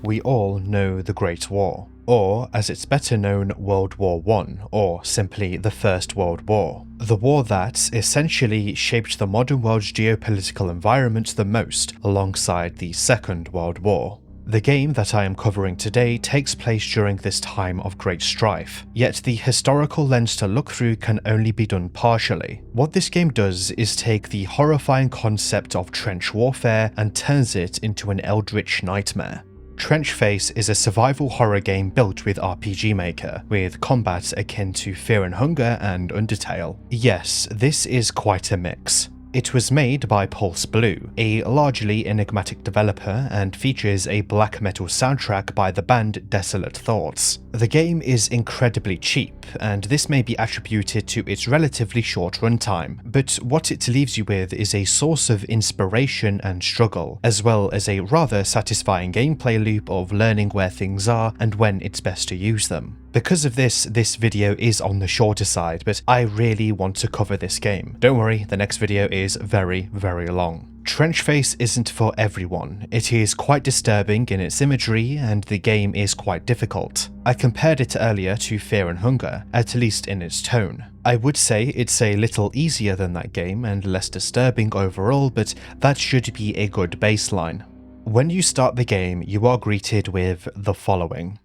We all know the Great War, or as it's better known, World War I, or simply the First World War. The war that essentially shaped the modern world's geopolitical environment the most, alongside the Second World War. The game that I am covering today takes place during this time of great strife, yet the historical lens to look through can only be done partially. What this game does is take the horrifying concept of trench warfare and turns it into an eldritch nightmare. Trench Face is a survival horror game built with RPG Maker, with combat akin to Fear and Hunger and Undertale. Yes, this is quite a mix. It was made by Pulse Blue, a largely enigmatic developer, and features a black metal soundtrack by the band Desolate Thoughts. The game is incredibly cheap, and this may be attributed to its relatively short runtime, but what it leaves you with is a source of inspiration and struggle, as well as a rather satisfying gameplay loop of learning where things are and when it's best to use them. Because of this video is on the shorter side, but I really want to cover this game. Don't worry, the next video is very, very long. Trench Face isn't for everyone. It is quite disturbing in its imagery, and the game is quite difficult. I compared it earlier to Fear and Hunger, at least in its tone. I would say it's a little easier than that game and less disturbing overall, but that should be a good baseline. When you start the game, you are greeted with the following.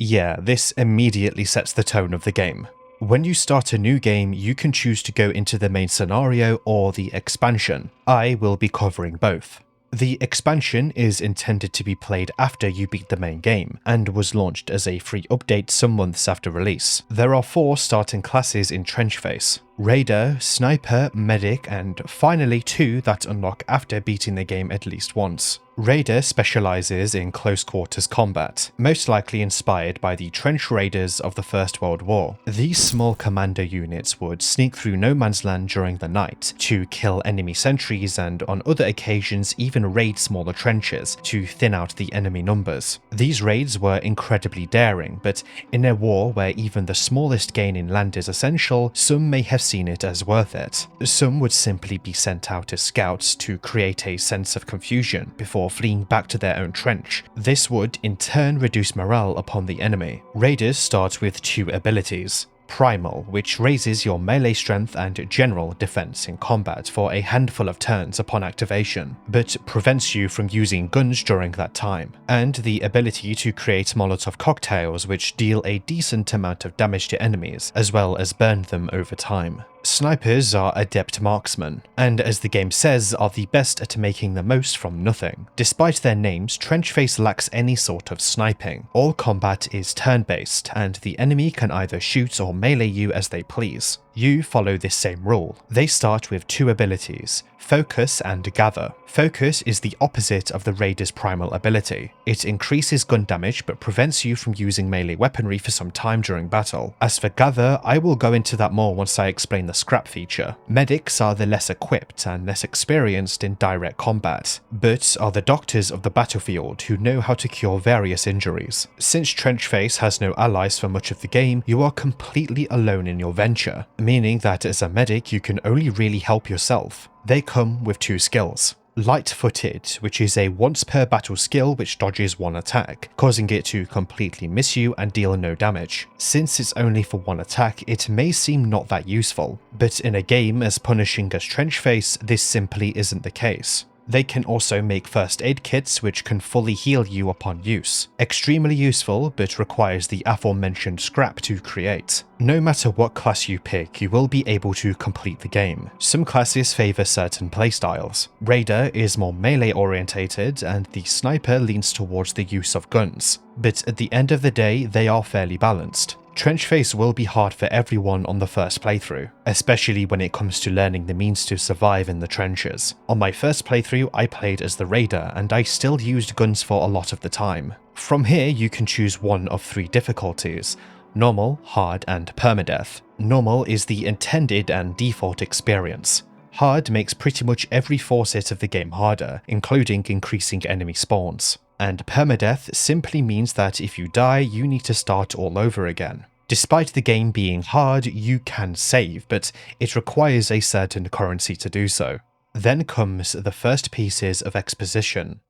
Yeah, this immediately sets the tone of the game. When you start a new game, you can choose to go into the main scenario or the expansion. I will be covering both. The expansion is intended to be played after you beat the main game, and was launched as a free update some months after release. There are 4 starting classes in Trench Face: Raider, Sniper, Medic, and finally 2 that unlock after beating the game at least once. Raider specializes in close quarters combat, most likely inspired by the trench raiders of the First World War. These small commando units would sneak through no man's land during the night to kill enemy sentries, and on other occasions even raid smaller trenches to thin out the enemy numbers. These raids were incredibly daring, but in a war where even the smallest gain in land is essential, some may have seen it as worth it. Some would simply be sent out as scouts to create a sense of confusion before fleeing back to their own trench. This would in turn reduce morale upon the enemy. Raiders start with 2 abilities. Primal, which raises your melee strength and general defense in combat for a handful of turns upon activation, but prevents you from using guns during that time, and the ability to create Molotov cocktails, which deal a decent amount of damage to enemies, as well as burn them over time. Snipers are adept marksmen, and as the game says, are the best at making the most from nothing. Despite their names, Trench Face lacks any sort of sniping. All combat is turn-based, and the enemy can either shoot or melee you as they please. You follow this same rule. They start with 2 abilities: Focus and Gather. Focus is the opposite of the Raider's primal ability. It increases gun damage but prevents you from using melee weaponry for some time during battle. As for Gather, I will go into that more once I explain the scrap feature. Medics are the less equipped and less experienced in direct combat, but are the doctors of the battlefield who know how to cure various injuries. Since Trench Face has no allies for much of the game, you are completely alone in your venture, meaning that as a medic you can only really help yourself. They come with 2 skills. Light-footed, which is a once per battle skill which dodges 1 attack, causing it to completely miss you and deal no damage. Since it's only for 1 attack, it may seem not that useful, but in a game as punishing as Trench Face, this simply isn't the case. They can also make first aid kits which can fully heal you upon use. Extremely useful, but requires the aforementioned scrap to create. No matter what class you pick, you will be able to complete the game. Some classes favour certain playstyles. Raider is more melee orientated, and the Sniper leans towards the use of guns. But at the end of the day, they are fairly balanced. Trench Face will be hard for everyone on the first playthrough, especially when it comes to learning the means to survive in the trenches. On my first playthrough, I played as the Raider, and I still used guns for a lot of the time. From here, you can choose one of 3 difficulties: Normal, Hard, and Permadeath. Normal is the intended and default experience. Hard makes pretty much every facet of the game harder, including increasing enemy spawns. And permadeath simply means that if you die, you need to start all over again. Despite the game being hard, you can save, but it requires a certain currency to do so. Then comes the first pieces of exposition.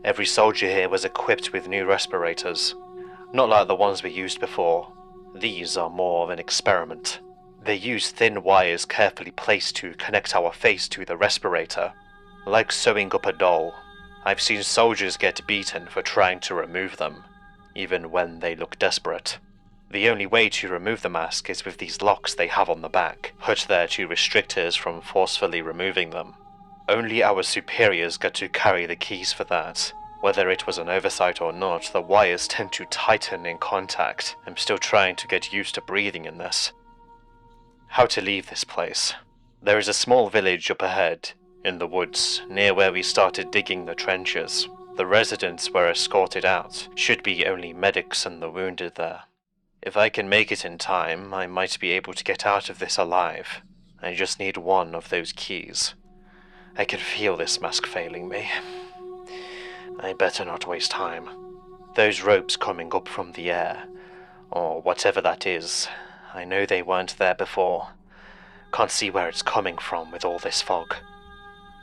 Every soldier here was equipped with new respirators, not like the ones we used before. These are more of an experiment. They use thin wires carefully placed to connect our face to the respirator, like sewing up a doll. I've seen soldiers get beaten for trying to remove them, even when they look desperate. The only way to remove the mask is with these locks they have on the back, put there to restrict us from forcefully removing them. Only our superiors get to carry the keys for that. Whether it was an oversight or not, the wires tend to tighten in contact. I'm still trying to get used to breathing in this. How to leave this place? There is a small village up ahead, in the woods, near where we started digging the trenches. The residents were escorted out. Should be only medics and the wounded there. If I can make it in time, I might be able to get out of this alive. I just need one of those keys. I can feel this mask failing me. I better not waste time. Those ropes coming up from the air, or whatever that is, I know they weren't there before. Can't see where it's coming from with all this fog.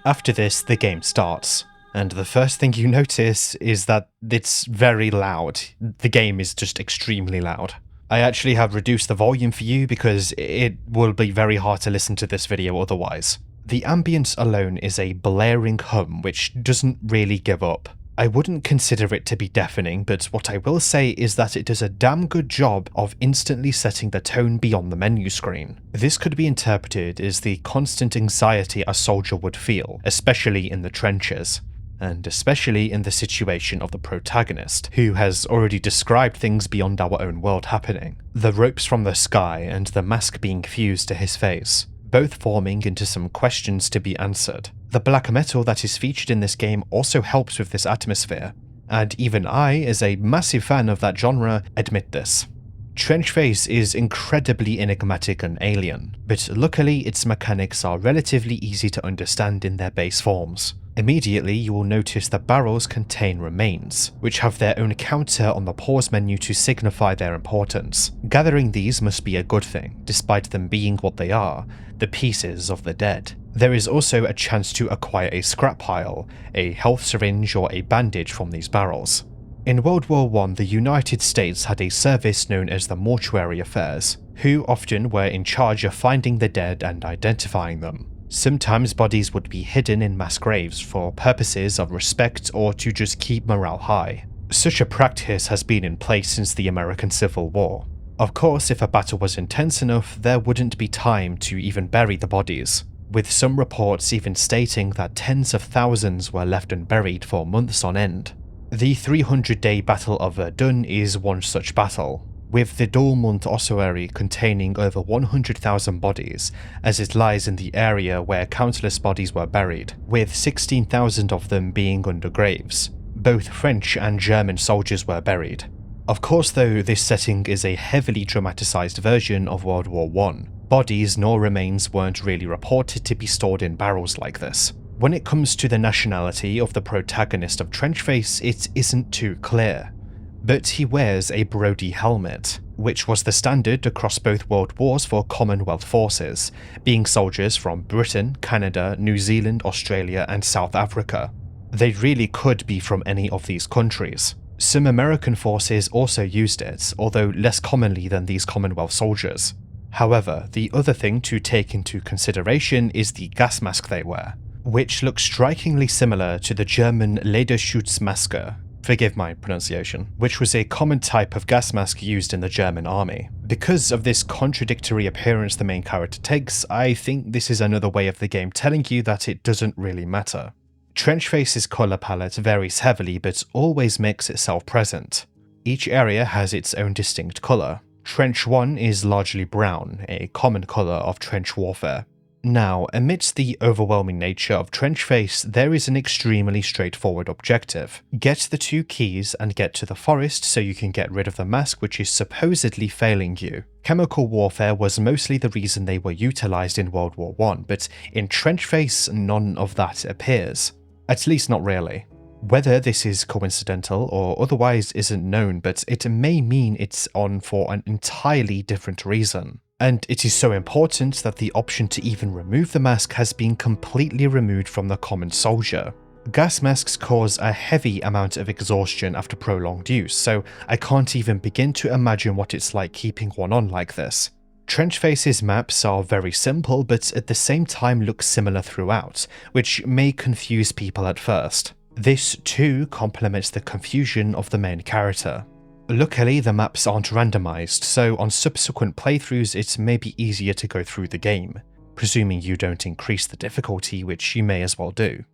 After this, the game starts, and the first thing you notice is that it's very loud. The game is just extremely loud. I actually have reduced the volume for you because it will be very hard to listen to this video otherwise. The ambience alone is a blaring hum which doesn't really give up. I wouldn't consider it to be deafening, but what I will say is that it does a damn good job of instantly setting the tone beyond the menu screen. This could be interpreted as the constant anxiety a soldier would feel, especially in the trenches, and especially in the situation of the protagonist, who has already described things beyond our own world happening. The ropes from the sky and the mask being fused to his face, both forming into some questions to be answered. The black metal that is featured in this game also helps with this atmosphere, and even I, as a massive fan of that genre, admit this. Trenchface is incredibly enigmatic and alien, but luckily its mechanics are relatively easy to understand in their base forms. Immediately you will notice that barrels contain remains, which have their own counter on the pause menu to signify their importance. Gathering these must be a good thing, despite them being what they are, the pieces of the dead. There is also a chance to acquire a scrap pile, a health syringe or a bandage from these barrels. In World War I, the United States had a service known as the Mortuary Affairs, who often were in charge of finding the dead and identifying them. Sometimes bodies would be hidden in mass graves for purposes of respect or to just keep morale high. Such a practice has been in place since the American Civil War. Of course, if a battle was intense enough, there wouldn't be time to even bury the bodies, with some reports even stating that tens of thousands were left unburied for months on end. The 300-day Battle of Verdun is one such battle, with the Dolmont ossuary containing over 100,000 bodies, as it lies in the area where countless bodies were buried, with 16,000 of them being under graves. Both French and German soldiers were buried. Of course though, this setting is a heavily dramatized version of World War I. Bodies nor remains weren't really reported to be stored in barrels like this. When it comes to the nationality of the protagonist of Trenchface, it isn't too clear. But he wears a Brodie helmet, which was the standard across both world wars for Commonwealth forces, being soldiers from Britain, Canada, New Zealand, Australia and South Africa. They really could be from any of these countries. Some American forces also used it, although less commonly than these Commonwealth soldiers. However, the other thing to take into consideration is the gas mask they wear, which looks strikingly similar to the German Lederschutzmaske, forgive my pronunciation, which was a common type of gas mask used in the German army. Because of this contradictory appearance the main character takes, I think this is another way of the game telling you that it doesn't really matter. Trenchface's colour palette varies heavily but always makes itself present. Each area has its own distinct colour. Trench 1 is largely brown, a common colour of trench warfare. Now, amidst the overwhelming nature of Trenchface, there is an extremely straightforward objective. Get the 2 keys and get to the forest so you can get rid of the mask which is supposedly failing you. Chemical warfare was mostly the reason they were utilised in World War I, but in Trenchface none of that appears. At least not really. Whether this is coincidental or otherwise isn't known, but it may mean it's on for an entirely different reason. And it is so important that the option to even remove the mask has been completely removed from the common soldier. Gas masks cause a heavy amount of exhaustion after prolonged use, so I can't even begin to imagine what it's like keeping one on like this. Trenchface's maps are very simple, but at the same time look similar throughout, which may confuse people at first. This too complements the confusion of the main character. Luckily, the maps aren't randomized, so on subsequent playthroughs it may be easier to go through the game, presuming you don't increase the difficulty, which you may as well do.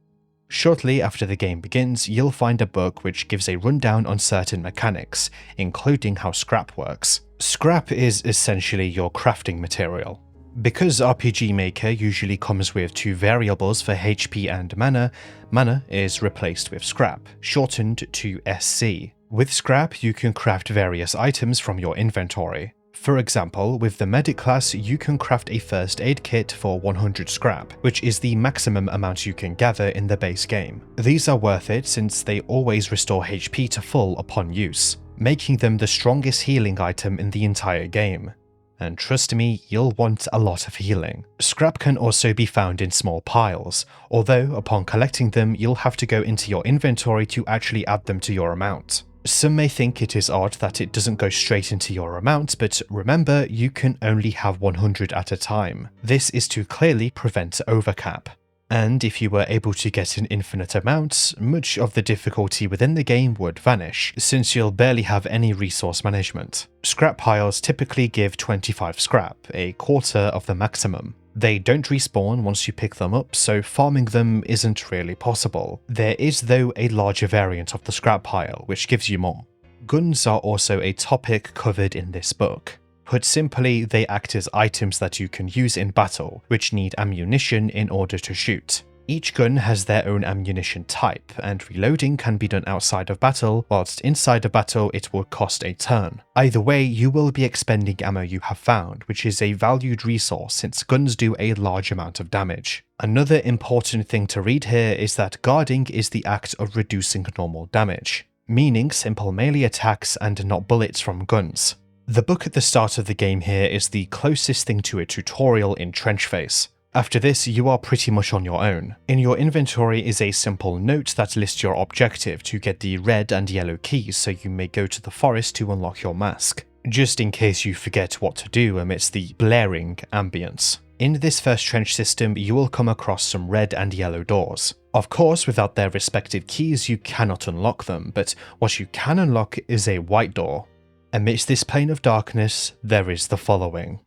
Shortly after the game begins, you'll find a book which gives a rundown on certain mechanics, including how scrap works. Scrap is essentially your crafting material. Because RPG Maker usually comes with two variables for HP and mana, mana is replaced with scrap, shortened to SC. With scrap, you can craft various items from your inventory. For example, with the medic class, you can craft a first aid kit for 100 scrap, which is the maximum amount you can gather in the base game. These are worth it since they always restore HP to full upon use, making them the strongest healing item in the entire game. And trust me, you'll want a lot of healing. Scrap can also be found in small piles, although upon collecting them, you'll have to go into your inventory to actually add them to your amount. Some may think it is odd that it doesn't go straight into your amount, but remember, you can only have 100 at a time. This is to clearly prevent overcap. And if you were able to get an infinite amount, much of the difficulty within the game would vanish, since you'll barely have any resource management. Scrap piles typically give 25 scrap, a quarter of the maximum. They don't respawn once you pick them up, so farming them isn't really possible. There is though a larger variant of the scrap pile, which gives you more. Guns are also a topic covered in this book. Put simply, they act as items that you can use in battle, which need ammunition in order to shoot. Each gun has their own ammunition type, and reloading can be done outside of battle, whilst inside of battle it will cost a turn. Either way, you will be expending ammo you have found, which is a valued resource since guns do a large amount of damage. Another important thing to read here is that guarding is the act of reducing normal damage, meaning simple melee attacks and not bullets from guns. The book at the start of the game here is the closest thing to a tutorial in Trenchface. After this, you are pretty much on your own. In your inventory is a simple note that lists your objective to get the red and yellow keys so you may go to the forest to unlock your mask, just in case you forget what to do amidst the blaring ambience. In this first trench system, you will come across some red and yellow doors. Of course, without their respective keys, you cannot unlock them, but what you can unlock is a white door. Amidst this plane of darkness, there is the following.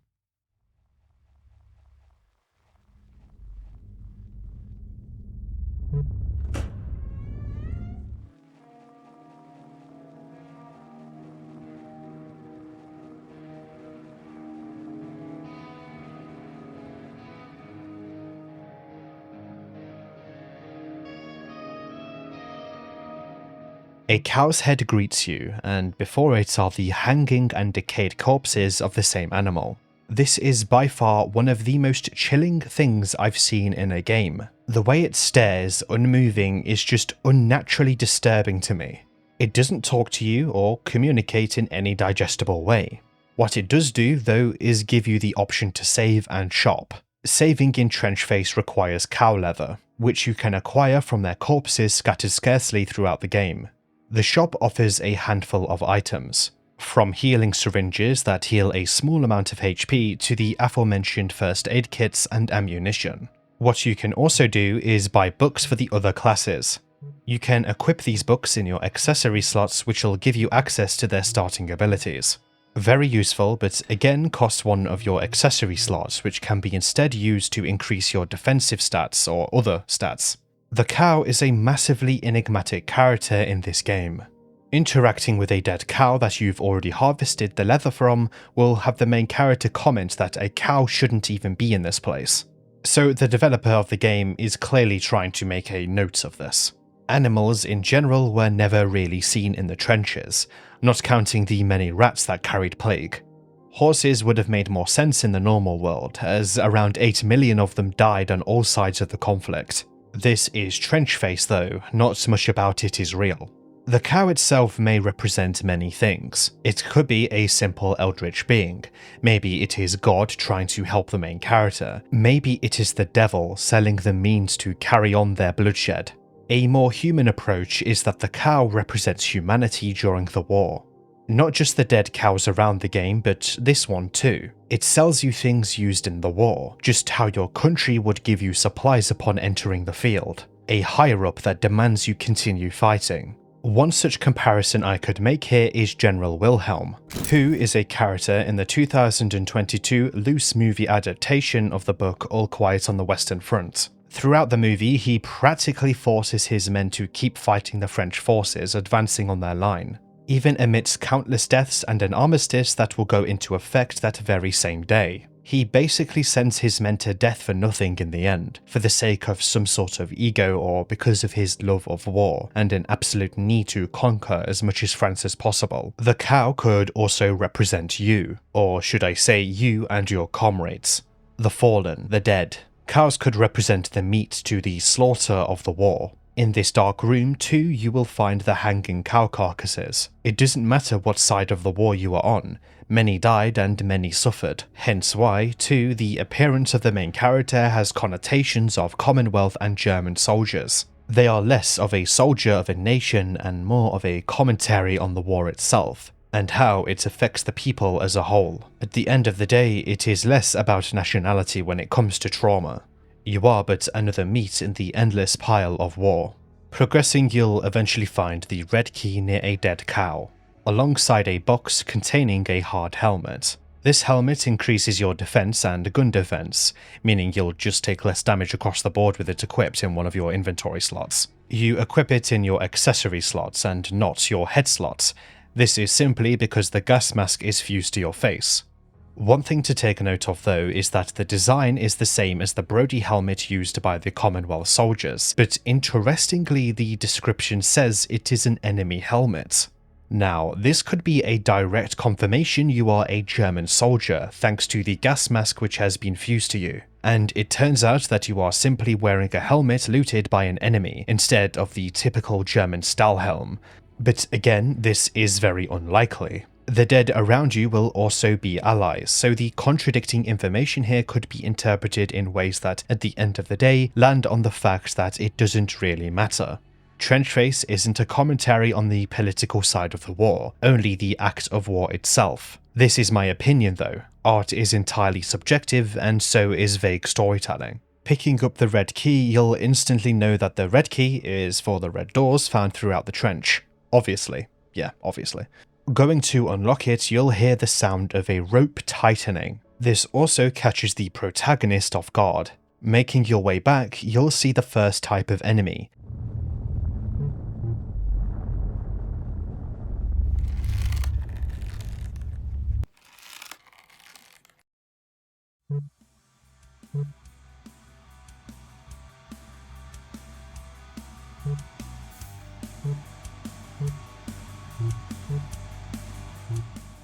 A cow's head greets you, and before it are the hanging and decayed corpses of the same animal. This is by far one of the most chilling things I've seen in a game. The way it stares, unmoving, is just unnaturally disturbing to me. It doesn't talk to you or communicate in any digestible way. What it does do, though, is give you the option to save and shop. Saving in Trenchface requires cow leather, which you can acquire from their corpses scattered scarcely throughout the game. The shop offers a handful of items, from healing syringes that heal a small amount of HP to the aforementioned first aid kits and ammunition. What you can also do is buy books for the other classes. You can equip these books in your accessory slots, which will give you access to their starting abilities. Very useful, but again costs one of your accessory slots, which can be instead used to increase your defensive stats or other stats. The cow is a massively enigmatic character in this game. Interacting with a dead cow that you've already harvested the leather from will have the main character comment that a cow shouldn't even be in this place. So the developer of the game is clearly trying to make a note of this. Animals in general were never really seen in the trenches, not counting the many rats that carried plague. Horses would have made more sense in the normal world, as around 8 million of them died on all sides of the conflict. This is trench face though, not much about it is real. The cow itself may represent many things. It could be a simple eldritch being. Maybe it is God trying to help the main character. Maybe it is the devil selling the means to carry on their bloodshed. A more human approach is that the cow represents humanity during the war. Not just the dead cows around the game, but this one too. It sells you things used in the war, just how your country would give you supplies upon entering the field. A higher-up that demands you continue fighting. One such comparison I could make here is General Wilhelm, who is a character in the 2022 loose movie adaptation of the book All Quiet on the Western Front. Throughout the movie, he practically forces his men to keep fighting the French forces advancing on their line, even amidst countless deaths and an armistice that will go into effect that very same day. He basically sends his men to death for nothing in the end, for the sake of some sort of ego or because of his love of war and an absolute need to conquer as much as France as possible. The cow could also represent you, or should I say you and your comrades. The fallen, the dead. Cows could represent the meat to the slaughter of the war. In this dark room too, you will find the hanging cow carcasses. It doesn't matter what side of the war you are on, many died and many suffered, hence why, too, the appearance of the main character has connotations of Commonwealth and German soldiers. They are less of a soldier of a nation and more of a commentary on the war itself, and how it affects the people as a whole. At the end of the day, it is less about nationality when it comes to trauma. You are but another meat in the endless pile of war. Progressing, you'll eventually find the red key near a dead cow, alongside a box containing a hard helmet. This helmet increases your defense and gun defense, meaning you'll just take less damage across the board with it equipped in one of your inventory slots. You equip it in your accessory slots and not your head slots. This is simply because the gas mask is fused to your face. One thing to take note of though is that the design is the same as the Brody helmet used by the Commonwealth soldiers, but interestingly the description says it is an enemy helmet. Now, this could be a direct confirmation you are a German soldier thanks to the gas mask which has been fused to you, and it turns out that you are simply wearing a helmet looted by an enemy instead of the typical German Stahlhelm. But again, this is very unlikely. The dead around you will also be allies, so the contradicting information here could be interpreted in ways that, at the end of the day, land on the fact that it doesn't really matter. Trenchface isn't a commentary on the political side of the war, only the act of war itself. This is my opinion though. Art is entirely subjective, and so is vague storytelling. Picking up the red key, you'll instantly know that the red key is for the red doors found throughout the trench. Obviously. Yeah, obviously. Going to unlock it, you'll hear the sound of a rope tightening. This also catches the protagonist off guard. Making your way back, you'll see the first type of enemy.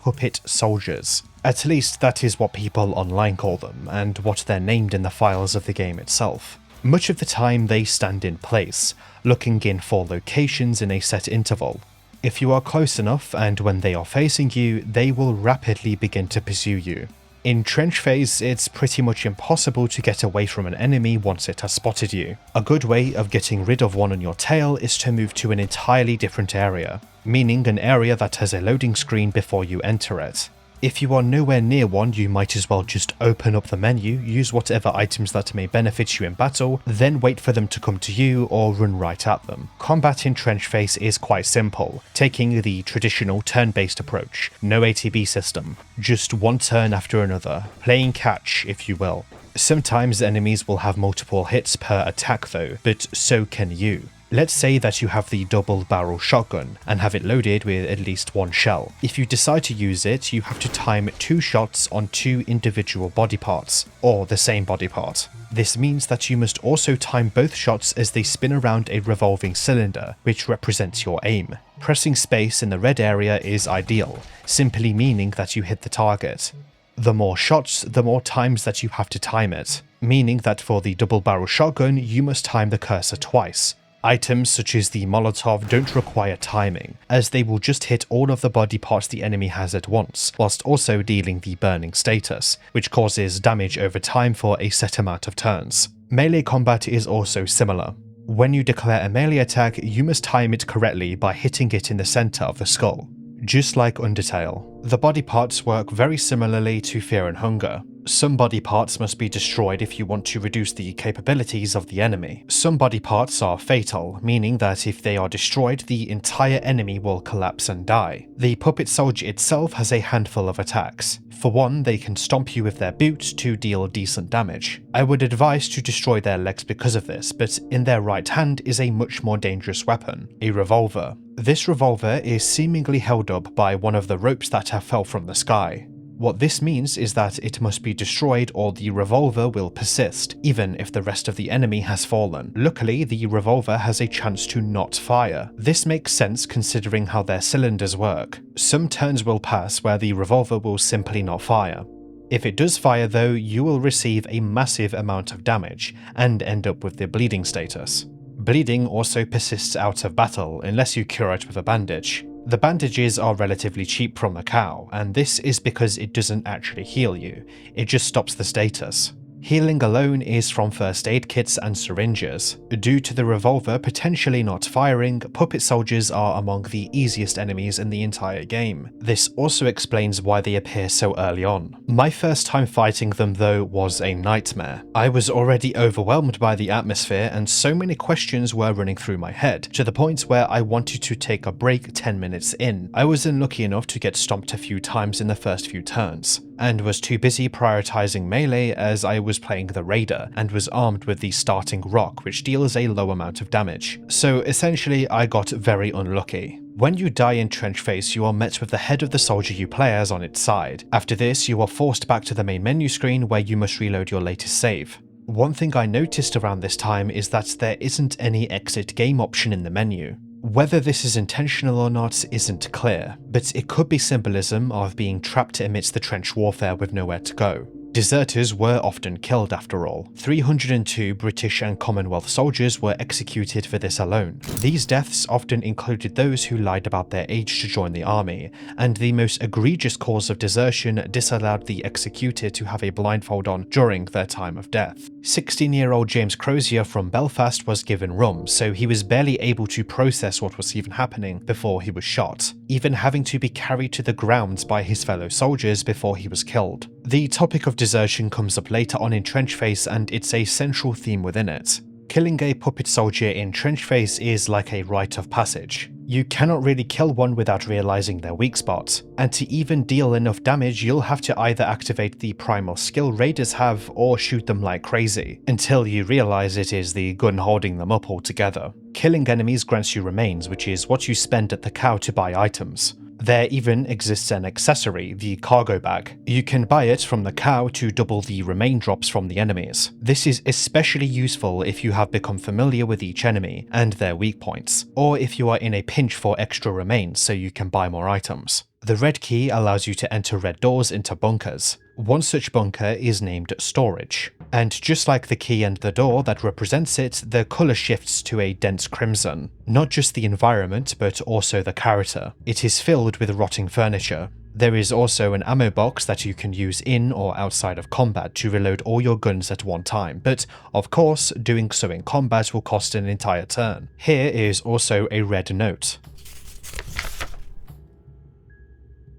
Puppet soldiers. At least that is what people online call them, and what they're named in the files of the game itself. Much of the time they stand in place, looking in for locations in a set interval. If you are close enough and when they are facing you, they will rapidly begin to pursue you. In trench phase, it's pretty much impossible to get away from an enemy once it has spotted you. A good way of getting rid of one on your tail is to move to an entirely different area, meaning an area that has a loading screen before you enter it. If you are nowhere near one, you might as well just open up the menu, use whatever items that may benefit you in battle, then wait for them to come to you or run right at them. Combat in trench phase is quite simple, taking the traditional turn-based approach, no ATB system, just one turn after another, playing catch if you will. Sometimes enemies will have multiple hits per attack though, but so can you. Let's say that you have the double barrel shotgun and have it loaded with at least one shell. If you decide to use it, you have to time 2 shots on 2 individual body parts, or the same body part. This means that you must also time both shots as they spin around a revolving cylinder, which represents your aim. Pressing space in the red area is ideal, simply meaning that you hit the target. The more shots, the more times that you have to time it. meaning that for the double-barrel shotgun you must time the cursor twice. Items such as the Molotov don't require timing, as they will just hit all of the body parts the enemy has at once, whilst also dealing the burning status, which causes damage over time for a set amount of turns. Melee combat is also similar. When you declare a melee attack, you must time it correctly by hitting it in the center of the skull. Just like Undertale, the body parts work very similarly to Fear and Hunger. Some body parts must be destroyed if you want to reduce the capabilities of the enemy. Some body parts are fatal, meaning that if they are destroyed, the entire enemy will collapse and die. The puppet soldier itself has a handful of attacks. For one, they can stomp you with their boots to deal decent damage. I would advise to destroy their legs because of this, but in their right hand is a much more dangerous weapon, a revolver. This revolver is seemingly held up by one of the ropes that have fell from the sky. What this means is that it must be destroyed or the revolver will persist, even if the rest of the enemy has fallen. Luckily, the revolver has a chance to not fire. This makes sense considering how their cylinders work. Some turns will pass where the revolver will simply not fire. If it does fire though, you will receive a massive amount of damage and end up with the bleeding status. Bleeding also persists out of battle unless you cure it with a bandage. The bandages are relatively cheap from the cow, and this is because it doesn't actually heal you, it just stops the status. Healing alone is from first aid kits and syringes. Due to the revolver potentially not firing, puppet soldiers are among the easiest enemies in the entire game. This also explains why they appear so early on. My first time fighting them though was a nightmare. I was already overwhelmed by the atmosphere and so many questions were running through my head, to the point where I wanted to take a break 10 minutes in. I was unlucky enough to get stomped a few times in the first few turns, and was too busy prioritizing melee as I was playing the Raider and was armed with the starting rock, which deals a low amount of damage. So essentially I got very unlucky. When you die in Trench Face, you are met with the head of the soldier you play as on its side. After this, you are forced back to the main menu screen where you must reload your latest save. One thing I noticed around this time is that there isn't any exit game option in the menu. Whether this is intentional or not isn't clear, but it could be symbolism of being trapped amidst the trench warfare with nowhere to go. Deserters were often killed after all. 302 British and Commonwealth soldiers were executed for this alone. These deaths often included those who lied about their age to join the army, and the most egregious cause of desertion disallowed the executed to have a blindfold on during their time of death. 16-year-old James Crozier from Belfast was given rum, so he was barely able to process what was even happening before he was shot, even having to be carried to the ground by his fellow soldiers before he was killed. The topic of desertion comes up later on in Trench Face, and it's a central theme within it. Killing a puppet soldier in Trench Face is like a rite of passage. You cannot really kill one without realizing their weak spot, and to even deal enough damage you'll have to either activate the primal skill raiders have or shoot them like crazy, until you realize it is the gun holding them up altogether. Killing enemies grants you remains, which is what you spend at the cow to buy items. There even exists an accessory, the cargo bag. You can buy it from the cow to double the remain drops from the enemies. This is especially useful if you have become familiar with each enemy and their weak points, or if you are in a pinch for extra remains so you can buy more items. The red key allows you to enter red doors into bunkers. One such bunker is named Storage, and just like the key and the door that represents it, the colour shifts to a dense crimson. Not just the environment, but also the character. It is filled with rotting furniture. There is also an ammo box that you can use in or outside of combat to reload all your guns at one time, but of course, doing so in combat will cost an entire turn. Here is also a red note.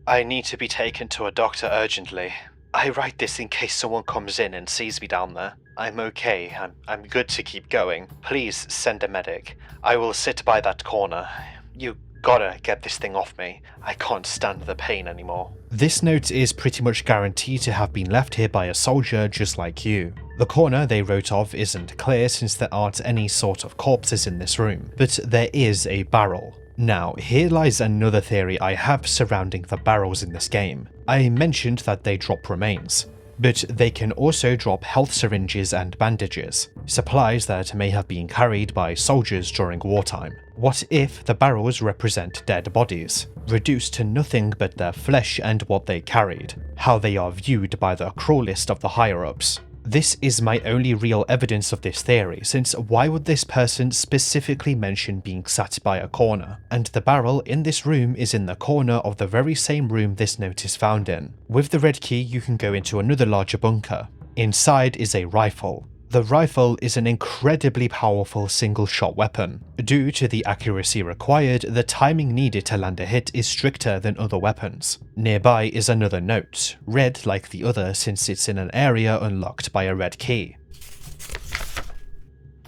I need to be taken to a doctor urgently. I write this in case someone comes in and sees me down there. I'm okay, I'm good to keep going. Please send a medic. I will sit by that corner. You gotta get this thing off me. I can't stand the pain anymore. This note is pretty much guaranteed to have been left here by a soldier just like you. The corner they wrote of isn't clear since there aren't any sort of corpses in this room, but there is a barrel. Now, here lies another theory I have surrounding the barrels in this game. I mentioned that they drop remains, but they can also drop health syringes and bandages, supplies that may have been carried by soldiers during wartime. What if the barrels represent dead bodies, reduced to nothing but their flesh and what they carried, how they are viewed by the cruelest of the higher-ups? This is my only real evidence of this theory, since why would this person specifically mention being sat by a corner? And the barrel in this room is in the corner of the very same room this note is found in. With the red key you can go into another larger bunker. Inside is a rifle. The rifle is an incredibly powerful single-shot weapon. Due to the accuracy required, the timing needed to land a hit is stricter than other weapons. Nearby is another note, red like the other since it's in an area unlocked by a red key.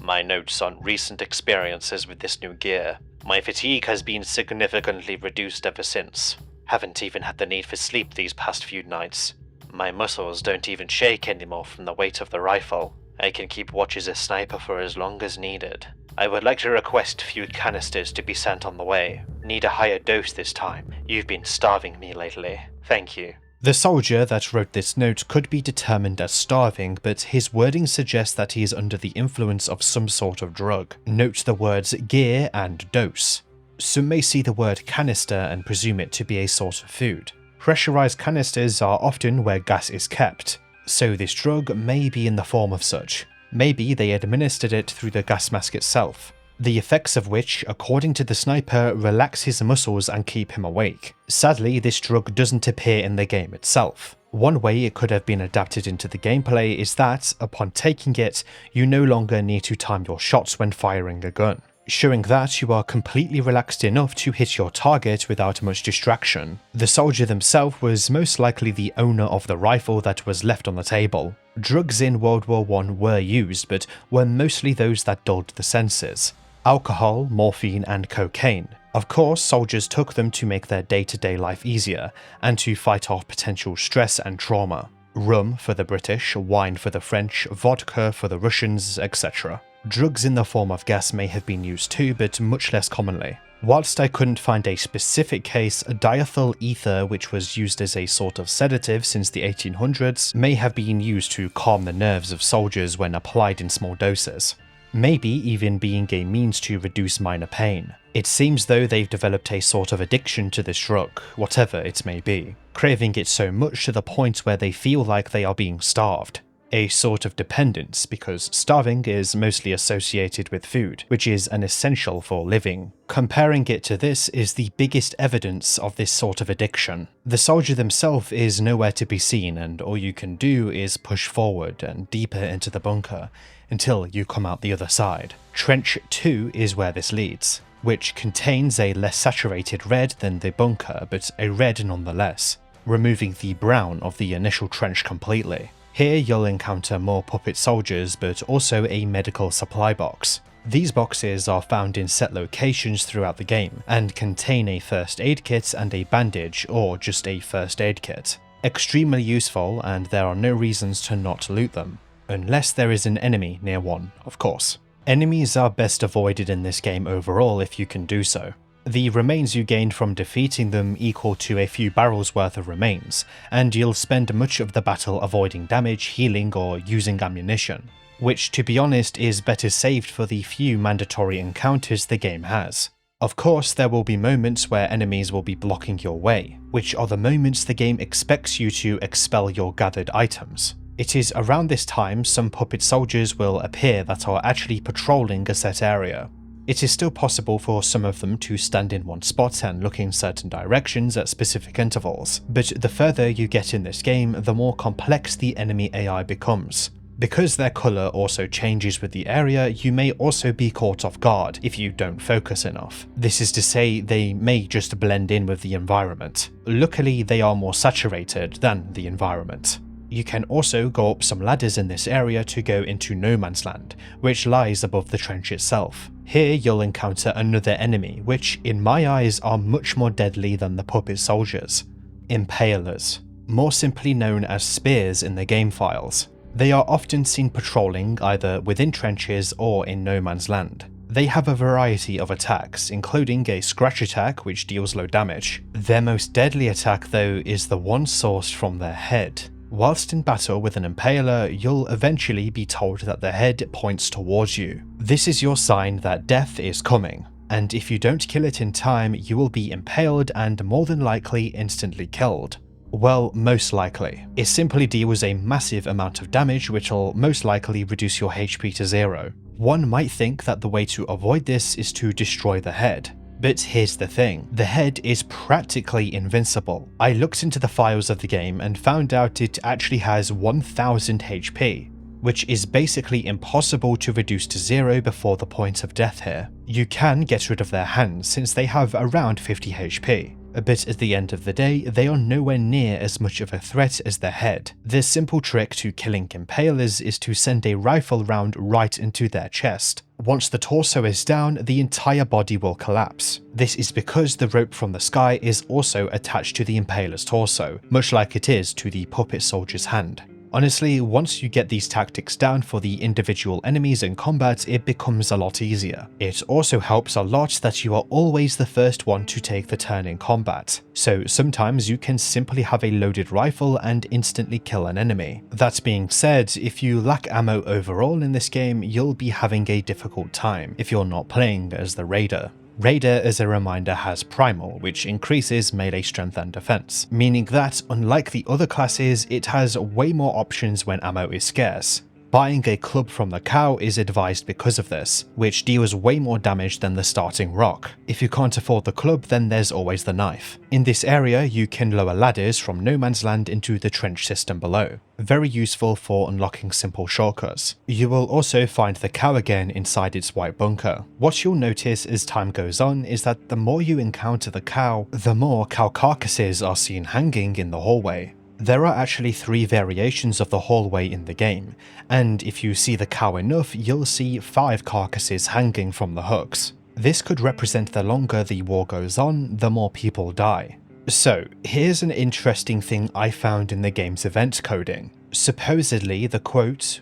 My notes on recent experiences with this new gear. My fatigue has been significantly reduced ever since. Haven't even had the need for sleep these past few nights. My muscles don't even shake anymore from the weight of the rifle. I can keep watch as a sniper for as long as needed. I would like to request few canisters to be sent on the way. Need a higher dose this time. You've been starving me lately. Thank you. The soldier that wrote this note could be determined as starving, but his wording suggests that he is under the influence of some sort of drug. Note the words gear and dose. Some may see the word canister and presume it to be a sort of food. Pressurized canisters are often where gas is kept, so this drug may be in the form of such. Maybe they administered it through the gas mask itself, the effects of which, according to the sniper, relax his muscles and keep him awake. Sadly, this drug doesn't appear in the game itself. One way it could have been adapted into the gameplay is that, upon taking it, you no longer need to time your shots when firing a gun, showing that you are completely relaxed enough to hit your target without much distraction. The soldier himself was most likely the owner of the rifle that was left on the table. Drugs in World War I were used, but were mostly those that dulled the senses. Alcohol, morphine and cocaine. Of course, soldiers took them to make their day-to-day life easier, and to fight off potential stress and trauma. Rum for the British, wine for the French, vodka for the Russians, etc. Drugs in the form of gas may have been used too, but much less commonly. Whilst I couldn't find a specific case, diethyl ether, which was used as a sort of sedative since the 1800s, may have been used to calm the nerves of soldiers when applied in small doses. Maybe even being a means to reduce minor pain. It seems though they've developed a sort of addiction to this drug, whatever it may be, craving it so much to the point where they feel like they are being starved. A sort of dependence, because starving is mostly associated with food, which is an essential for living. Comparing it to this is the biggest evidence of this sort of addiction. The soldier himself is nowhere to be seen, and all you can do is push forward and deeper into the bunker until you come out the other side. Trench 2 is where this leads, which contains a less saturated red than the bunker, but a red nonetheless, removing the brown of the initial trench completely. Here you'll encounter more puppet soldiers, but also a medical supply box. These boxes are found in set locations throughout the game, and contain a first aid kit and a bandage, or just a first aid kit. Extremely useful, and there are no reasons to not loot them. Unless there is an enemy near one, of course. Enemies are best avoided in this game overall if you can do so. The remains you gained from defeating them equal to a few barrels worth of remains, and you'll spend much of the battle avoiding damage, healing or using ammunition, which to be honest is better saved for the few mandatory encounters the game has. Of course, there will be moments where enemies will be blocking your way, which are the moments the game expects you to expel your gathered items. It is around this time some puppet soldiers will appear that are actually patrolling a set area. It is still possible for some of them to stand in one spot and look in certain directions at specific intervals, but the further you get in this game, the more complex the enemy AI becomes. Because their colour also changes with the area, you may also be caught off guard if you don't focus enough. This is to say, they may just blend in with the environment. Luckily, they are more saturated than the environment. You can also go up some ladders in this area to go into no man's land, which lies above the trench itself. Here you'll encounter another enemy, which in my eyes are much more deadly than the puppet soldiers. Impalers, more simply known as spears in the game files. They are often seen patrolling either within trenches or in no man's land. They have a variety of attacks, including a scratch attack which deals low damage. Their most deadly attack though is the one sourced from their head. Whilst in battle with an impaler, you'll eventually be told that the head points towards you. This is your sign that death is coming, and if you don't kill it in time, you will be impaled and more than likely instantly killed. Well, most likely. It simply deals a massive amount of damage which will most likely reduce your HP to 0. One might think that the way to avoid this is to destroy the head. But here's the thing, the head is practically invincible. I looked into the files of the game and found out it actually has 1000 HP, which is basically impossible to reduce to 0 before the point of death here. You can get rid of their hands since they have around 50 HP. But at the end of the day, they are nowhere near as much of a threat as their head. The simple trick to killing impalers is to send a rifle round right into their chest. Once the torso is down, the entire body will collapse. This is because the rope from the sky is also attached to the impaler's torso, much like it is to the puppet soldier's hand. Honestly, once you get these tactics down for the individual enemies in combat, it becomes a lot easier. It also helps a lot that you are always the first one to take the turn in combat, so sometimes you can simply have a loaded rifle and instantly kill an enemy. That being said, if you lack ammo overall in this game, you'll be having a difficult time if you're not playing as the Raider. Raider, as a reminder, has Primal, which increases melee strength and defense, meaning that, unlike the other classes, it has way more options when ammo is scarce. Buying a club from the cow is advised because of this, which deals way more damage than the starting rock. If you can't afford the club, then there's always the knife. In this area, you can lower ladders from no man's land into the trench system below. Very useful for unlocking simple shortcuts. You will also find the cow again inside its white bunker. What you'll notice as time goes on is that the more you encounter the cow, the more cow carcasses are seen hanging in the hallway. There are actually 3 variations of the hallway in the game, and if you see the cow enough, you'll see 5 carcasses hanging from the hooks. This could represent the longer the war goes on, the more people die. So, here's an interesting thing I found in the game's event coding. Supposedly, the quote,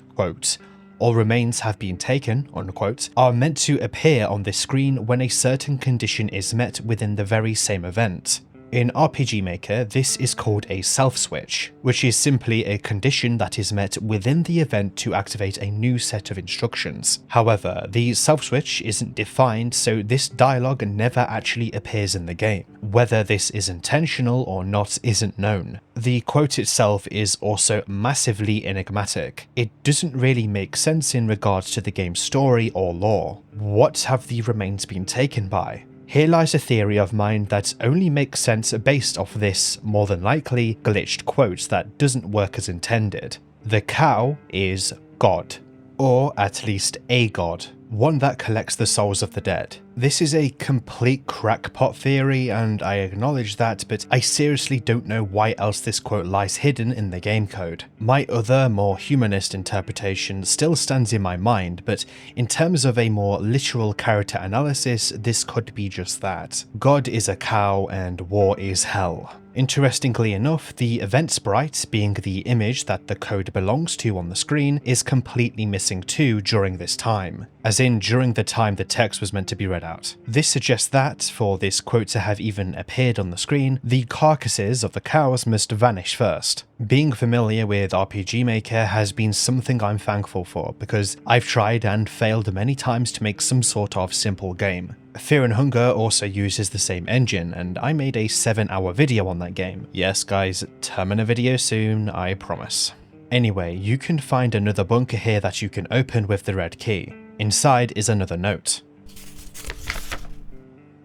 "all remains have been taken," unquote, are meant to appear on this screen when a certain condition is met within the very same event. In RPG Maker, this is called a self-switch, which is simply a condition that is met within the event to activate a new set of instructions. However, the self-switch isn't defined, so this dialogue never actually appears in the game. Whether this is intentional or not isn't known. The quote itself is also massively enigmatic. It doesn't really make sense in regards to the game's story or lore. What have the remains been taken by? Here lies a theory of mine that only makes sense based off this, more than likely, glitched quote that doesn't work as intended. The cow is God, or at least a god, one that collects the souls of the dead. This is a complete crackpot theory, and I acknowledge that, but I seriously don't know why else this quote lies hidden in the game code. My other, more humanist interpretation still stands in my mind, but in terms of a more literal character analysis, this could be just that. God is a cow and war is hell. Interestingly enough, the event sprite, being the image that the code belongs to on the screen, is completely missing too during this time, as in during the time the text was meant to be read out. This suggests that, for this quote to have even appeared on the screen, the carcasses of the cows must vanish first. Being familiar with RPG Maker has been something I'm thankful for, because I've tried and failed many times to make some sort of simple game. Fear and Hunger also uses the same engine, and I made a 7-hour video on that game. Yes guys, Termina video soon, I promise. Anyway, you can find another bunker here that you can open with the red key. Inside is another note.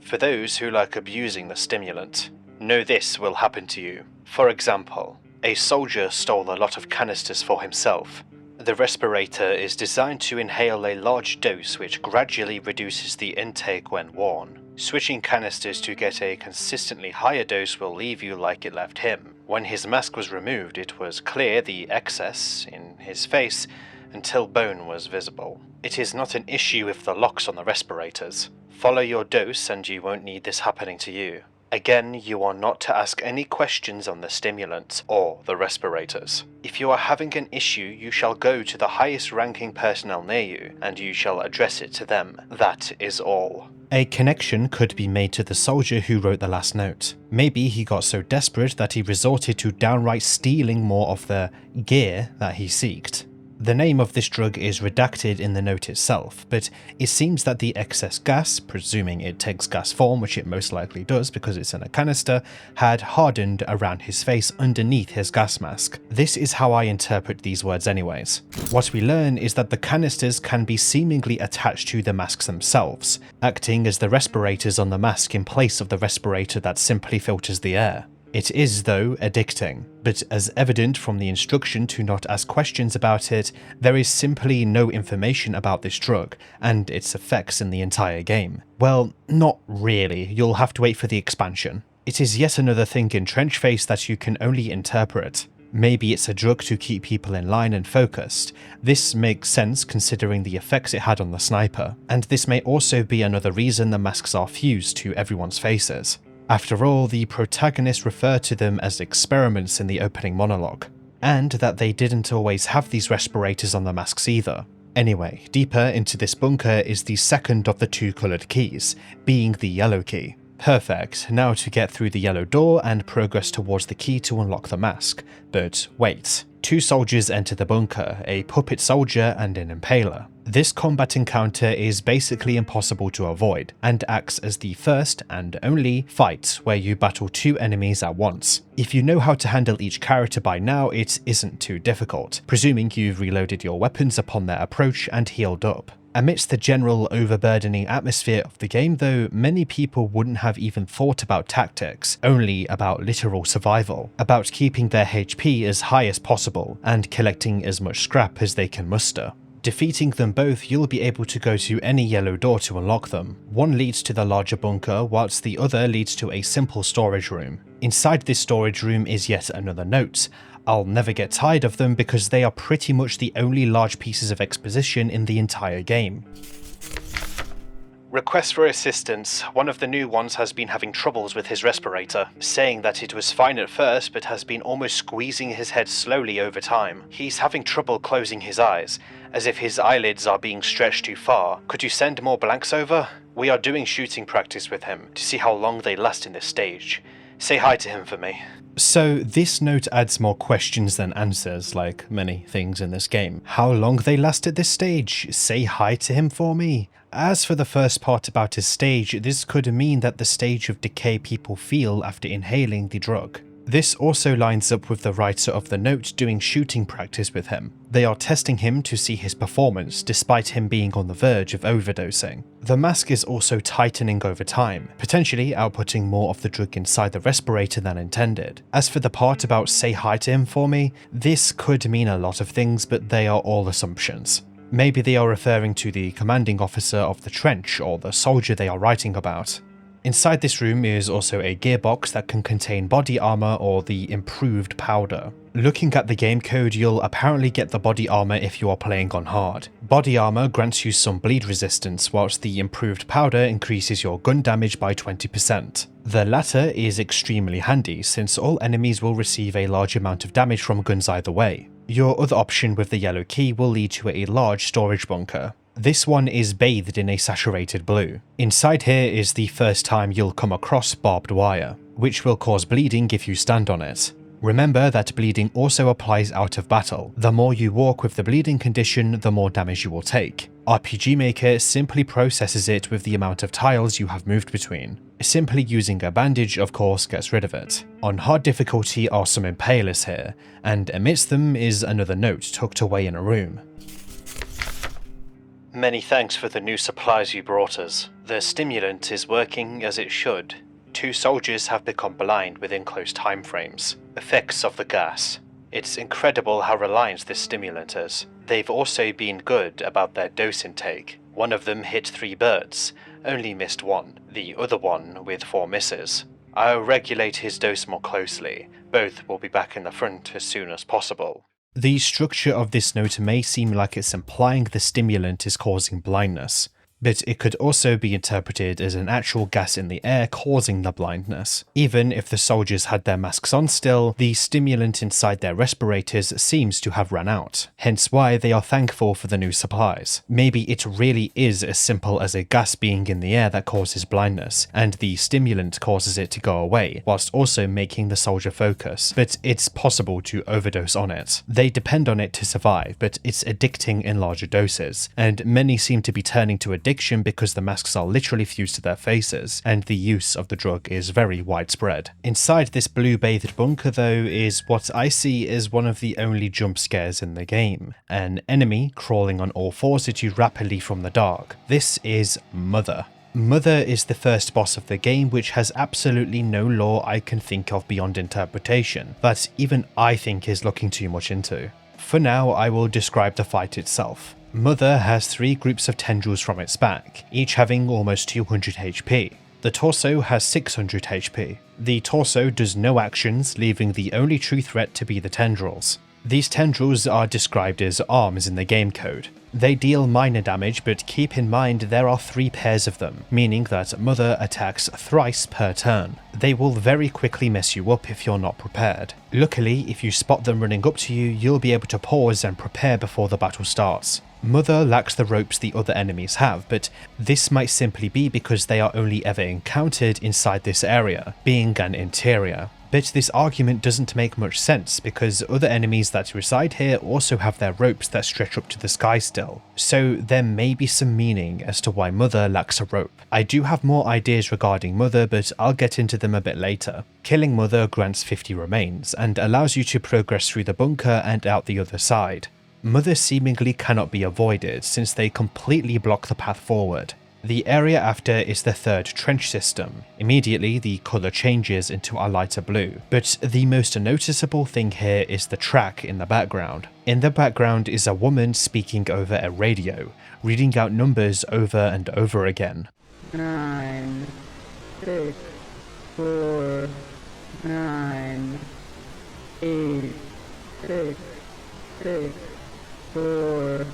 For those who like abusing the stimulant, know this will happen to you. For example, a soldier stole a lot of canisters for himself. The respirator is designed to inhale a large dose which gradually reduces the intake when worn. Switching canisters to get a consistently higher dose will leave you like it left him. When his mask was removed, it was clear the excess in his face until bone was visible. It is not an issue with the locks on the respirators. Follow your dose and you won't need this happening to you. Again, you are not to ask any questions on the stimulants or the respirators. If you are having an issue, you shall go to the highest ranking personnel near you, and you shall address it to them. That is all. A connection could be made to the soldier who wrote the last note. Maybe he got so desperate that he resorted to downright stealing more of the gear that he seeked. The name of this drug is redacted in the note itself, but it seems that the excess gas, presuming it takes gas form, which it most likely does because it's in a canister, had hardened around his face underneath his gas mask. This is how I interpret these words anyways. What we learn is that the canisters can be seemingly attached to the masks themselves, acting as the respirators on the mask in place of the respirator that simply filters the air. It is, though, addicting, but as evident from the instruction to not ask questions about it, there is simply no information about this drug and its effects in the entire game. Well, not really, you'll have to wait for the expansion. It is yet another thing in Trenchface that you can only interpret. Maybe it's a drug to keep people in line and focused. This makes sense considering the effects it had on the sniper, and this may also be another reason the masks are fused to everyone's faces. After all, the protagonist referred to them as experiments in the opening monologue, and that they didn't always have these respirators on the masks either. Anyway, deeper into this bunker is the second of the two coloured keys, being the yellow key. Perfect, now to get through the yellow door and progress towards the key to unlock the mask. But wait. Two soldiers enter the bunker, a puppet soldier and an impaler. This combat encounter is basically impossible to avoid, and acts as the first and only fight where you battle two enemies at once. If you know how to handle each character by now, it isn't too difficult, presuming you've reloaded your weapons upon their approach and healed up. Amidst the general overburdening atmosphere of the game though, many people wouldn't have even thought about tactics, only about literal survival, about keeping their HP as high as possible, and collecting as much scrap as they can muster. Defeating them both, you'll be able to go to any yellow door to unlock them. One leads to the larger bunker, whilst the other leads to a simple storage room. Inside this storage room is yet another note. I'll never get tired of them because they are pretty much the only large pieces of exposition in the entire game. Request for assistance. One of the new ones has been having troubles with his respirator, saying that it was fine at first but has been almost squeezing his head slowly over time. He's having trouble closing his eyes, as if his eyelids are being stretched too far. Could you send more blanks over? We are doing shooting practice with him to see how long they last in this stage. Say hi to him for me. So this note adds more questions than answers, like many things in this game. How long they last at this stage? Say hi to him for me. As for the first part about his stage, this could mean that the stage of decay people feel after inhaling the drug. This also lines up with the writer of the note doing shooting practice with him. They are testing him to see his performance despite him being on the verge of overdosing. The mask is also tightening over time, potentially outputting more of the drug inside the respirator than intended. As for the part about say hi to him for me, this could mean a lot of things, but they are all assumptions. Maybe they are referring to the commanding officer of the trench or the soldier they are writing about. Inside this room is also a gearbox that can contain body armor or the improved powder. Looking at the game code, you'll apparently get the body armor if you are playing on hard. Body armor grants you some bleed resistance, whilst the improved powder increases your gun damage by 20%. The latter is extremely handy since all enemies will receive a large amount of damage from guns either way. Your other option with the yellow key will lead to a large storage bunker. This one is bathed in a saturated blue. Inside here is the first time you'll come across barbed wire, which will cause bleeding if you stand on it. Remember that bleeding also applies out of battle. The more you walk with the bleeding condition, the more damage you will take. RPG Maker simply processes it with the amount of tiles you have moved between. Simply using a bandage, of course, gets rid of it. On hard difficulty are some impalers here, and amidst them is another note tucked away in a room. Many thanks for the new supplies you brought us. The stimulant is working as it should. 2 soldiers have become blind within close time frames. Effects of the gas. It's incredible how reliant this stimulant is. They've also been good about their dose intake. One of them hit 3 birds, only missed 1. The other one with 4 misses. I'll regulate his dose more closely. Both will be back in the front as soon as possible. The structure of this note may seem like it's implying the stimulant is causing blindness, but it could also be interpreted as an actual gas in the air causing the blindness. Even if the soldiers had their masks on still, the stimulant inside their respirators seems to have run out, hence why they are thankful for the new supplies. Maybe it really is as simple as a gas being in the air that causes blindness, and the stimulant causes it to go away, whilst also making the soldier focus, but it's possible to overdose on it. They depend on it to survive, but it's addicting in larger doses, and many seem to be turning to addiction because the masks are literally fused to their faces, and the use of the drug is very widespread. Inside this blue-bathed bunker though is what I see as one of the only jump scares in the game, an enemy crawling on all fours at you rapidly from the dark. This is Mother. Mother is the first boss of the game, which has absolutely no lore I can think of beyond interpretation, that even I think is looking too much into. For now, I will describe the fight itself. Mother has 3 groups of tendrils from its back, each having almost 200 HP. The torso has 600 HP. The torso does no actions, leaving the only true threat to be the tendrils. These tendrils are described as arms in the game code. They deal minor damage, but keep in mind there are 3 pairs of them, meaning that Mother attacks thrice per turn. They will very quickly mess you up if you're not prepared. Luckily, if you spot them running up to you, you'll be able to pause and prepare before the battle starts. Mother lacks the ropes the other enemies have, but this might simply be because they are only ever encountered inside this area, being an interior. But this argument doesn't make much sense because other enemies that reside here also have their ropes that stretch up to the sky still, so there may be some meaning as to why Mother lacks a rope. I do have more ideas regarding Mother, but I'll get into them a bit later. Killing Mother grants 50 remains and allows you to progress through the bunker and out the other side. Mother seemingly cannot be avoided since they completely block the path forward. The area after is the 3rd trench system. Immediately the colour changes into a lighter blue, but the most noticeable thing here is the track in the background. In the background is a woman speaking over a radio, reading out numbers over and over again. 9, 6, 4, 9, 8, 6, 6, 4.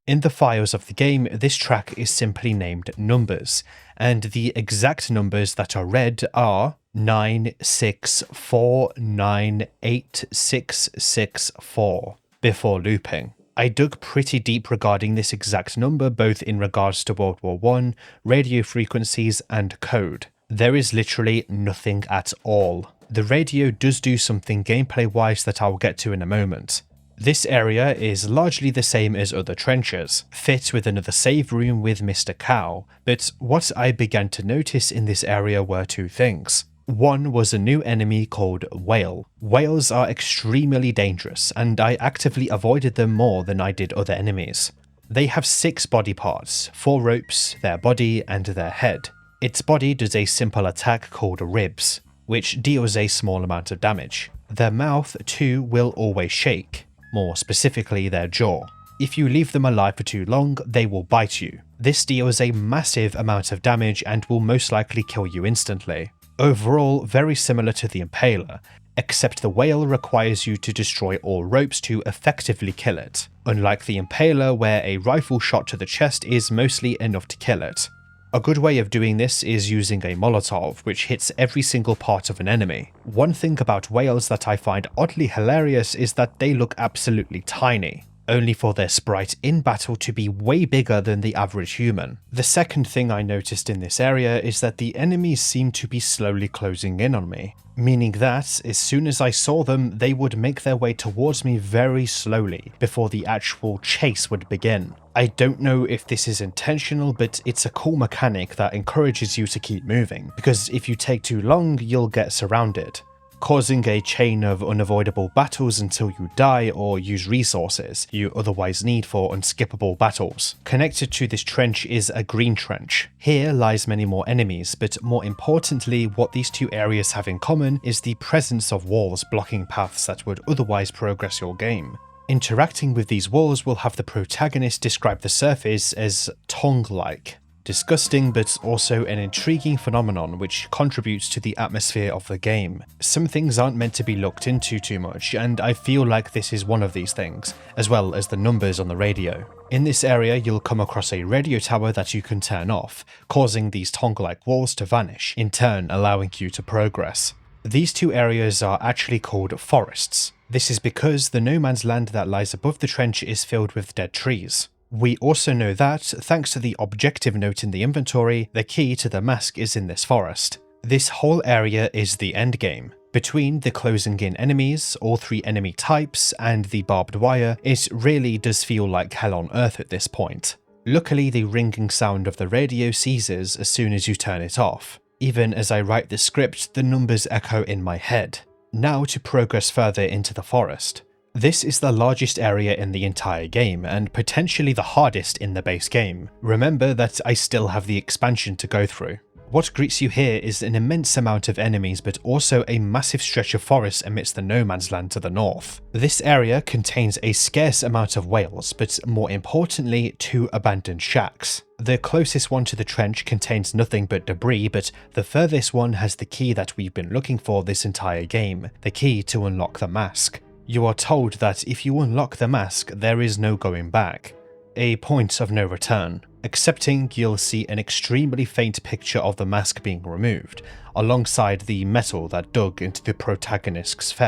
In the files of the game, this track is simply named numbers, and the exact numbers that are read are 964986664 before looping. I dug pretty deep regarding this exact number, both in regards to World War I, radio frequencies, and code. There is literally nothing at all. The radio does do something gameplay-wise that I'll get to in a moment. This area is largely the same as other trenches, fit with another save room with Mr. Cow, but what I began to notice in this area were 2 things. One was a new enemy called Whale. Whales are extremely dangerous, and I actively avoided them more than I did other enemies. They have 6 body parts, 4 ropes, their body, and their head. Its body does a simple attack called ribs, which deals a small amount of damage. Their mouth, too, will always shake. More specifically their jaw. If you leave them alive for too long, they will bite you. This deals a massive amount of damage and will most likely kill you instantly. Overall, very similar to the Impaler, except the Whale requires you to destroy all ropes to effectively kill it, unlike the Impaler where a rifle shot to the chest is mostly enough to kill it. A good way of doing this is using a Molotov, which hits every single part of an enemy. One thing about whales that I find oddly hilarious is that they look absolutely tiny, only for their sprite in battle to be way bigger than the average human. The second thing I noticed in this area is that the enemies seem to be slowly closing in on me, meaning that as soon as I saw them, they would make their way towards me very slowly before the actual chase would begin. I don't know if this is intentional, but it's a cool mechanic that encourages you to keep moving, because if you take too long, you'll get surrounded, causing a chain of unavoidable battles until you die or use resources you otherwise need for unskippable battles. Connected to this trench is a green trench. Here lies many more enemies, but more importantly, what these 2 areas have in common is the presence of walls blocking paths that would otherwise progress your game. Interacting with these walls will have the protagonist describe the surface as tongue-like. Disgusting, but also an intriguing phenomenon which contributes to the atmosphere of the game. Some things aren't meant to be looked into too much, and I feel like this is one of these things, as well as the numbers on the radio. In this area, you'll come across a radio tower that you can turn off, causing these tongue-like walls to vanish, in turn allowing you to progress. These two areas are actually called forests. This is because the no man's land that lies above the trench is filled with dead trees. We also know that, thanks to the objective note in the inventory, the key to the mask is in this forest. This whole area is the endgame. Between the closing in enemies, all three enemy types, and the barbed wire, it really does feel like hell on earth at this point. Luckily, the ringing sound of the radio ceases as soon as you turn it off. Even as I write the script, the numbers echo in my head. Now to progress further into the forest. This is the largest area in the entire game, and potentially the hardest in the base game. Remember that I still have the expansion to go through. What greets you here is an immense amount of enemies, but also a massive stretch of forest amidst the no man's land to the north. This area contains a scarce amount of whales, but more importantly, 2 abandoned shacks. The closest one to the trench contains nothing but debris, but the furthest one has the key that we've been looking for this entire game, the key to unlock the mask. You are told that if you unlock the mask, there is no going back. A point of no return. Excepting you'll see an extremely faint picture of the mask being removed, alongside the metal that dug into the protagonist's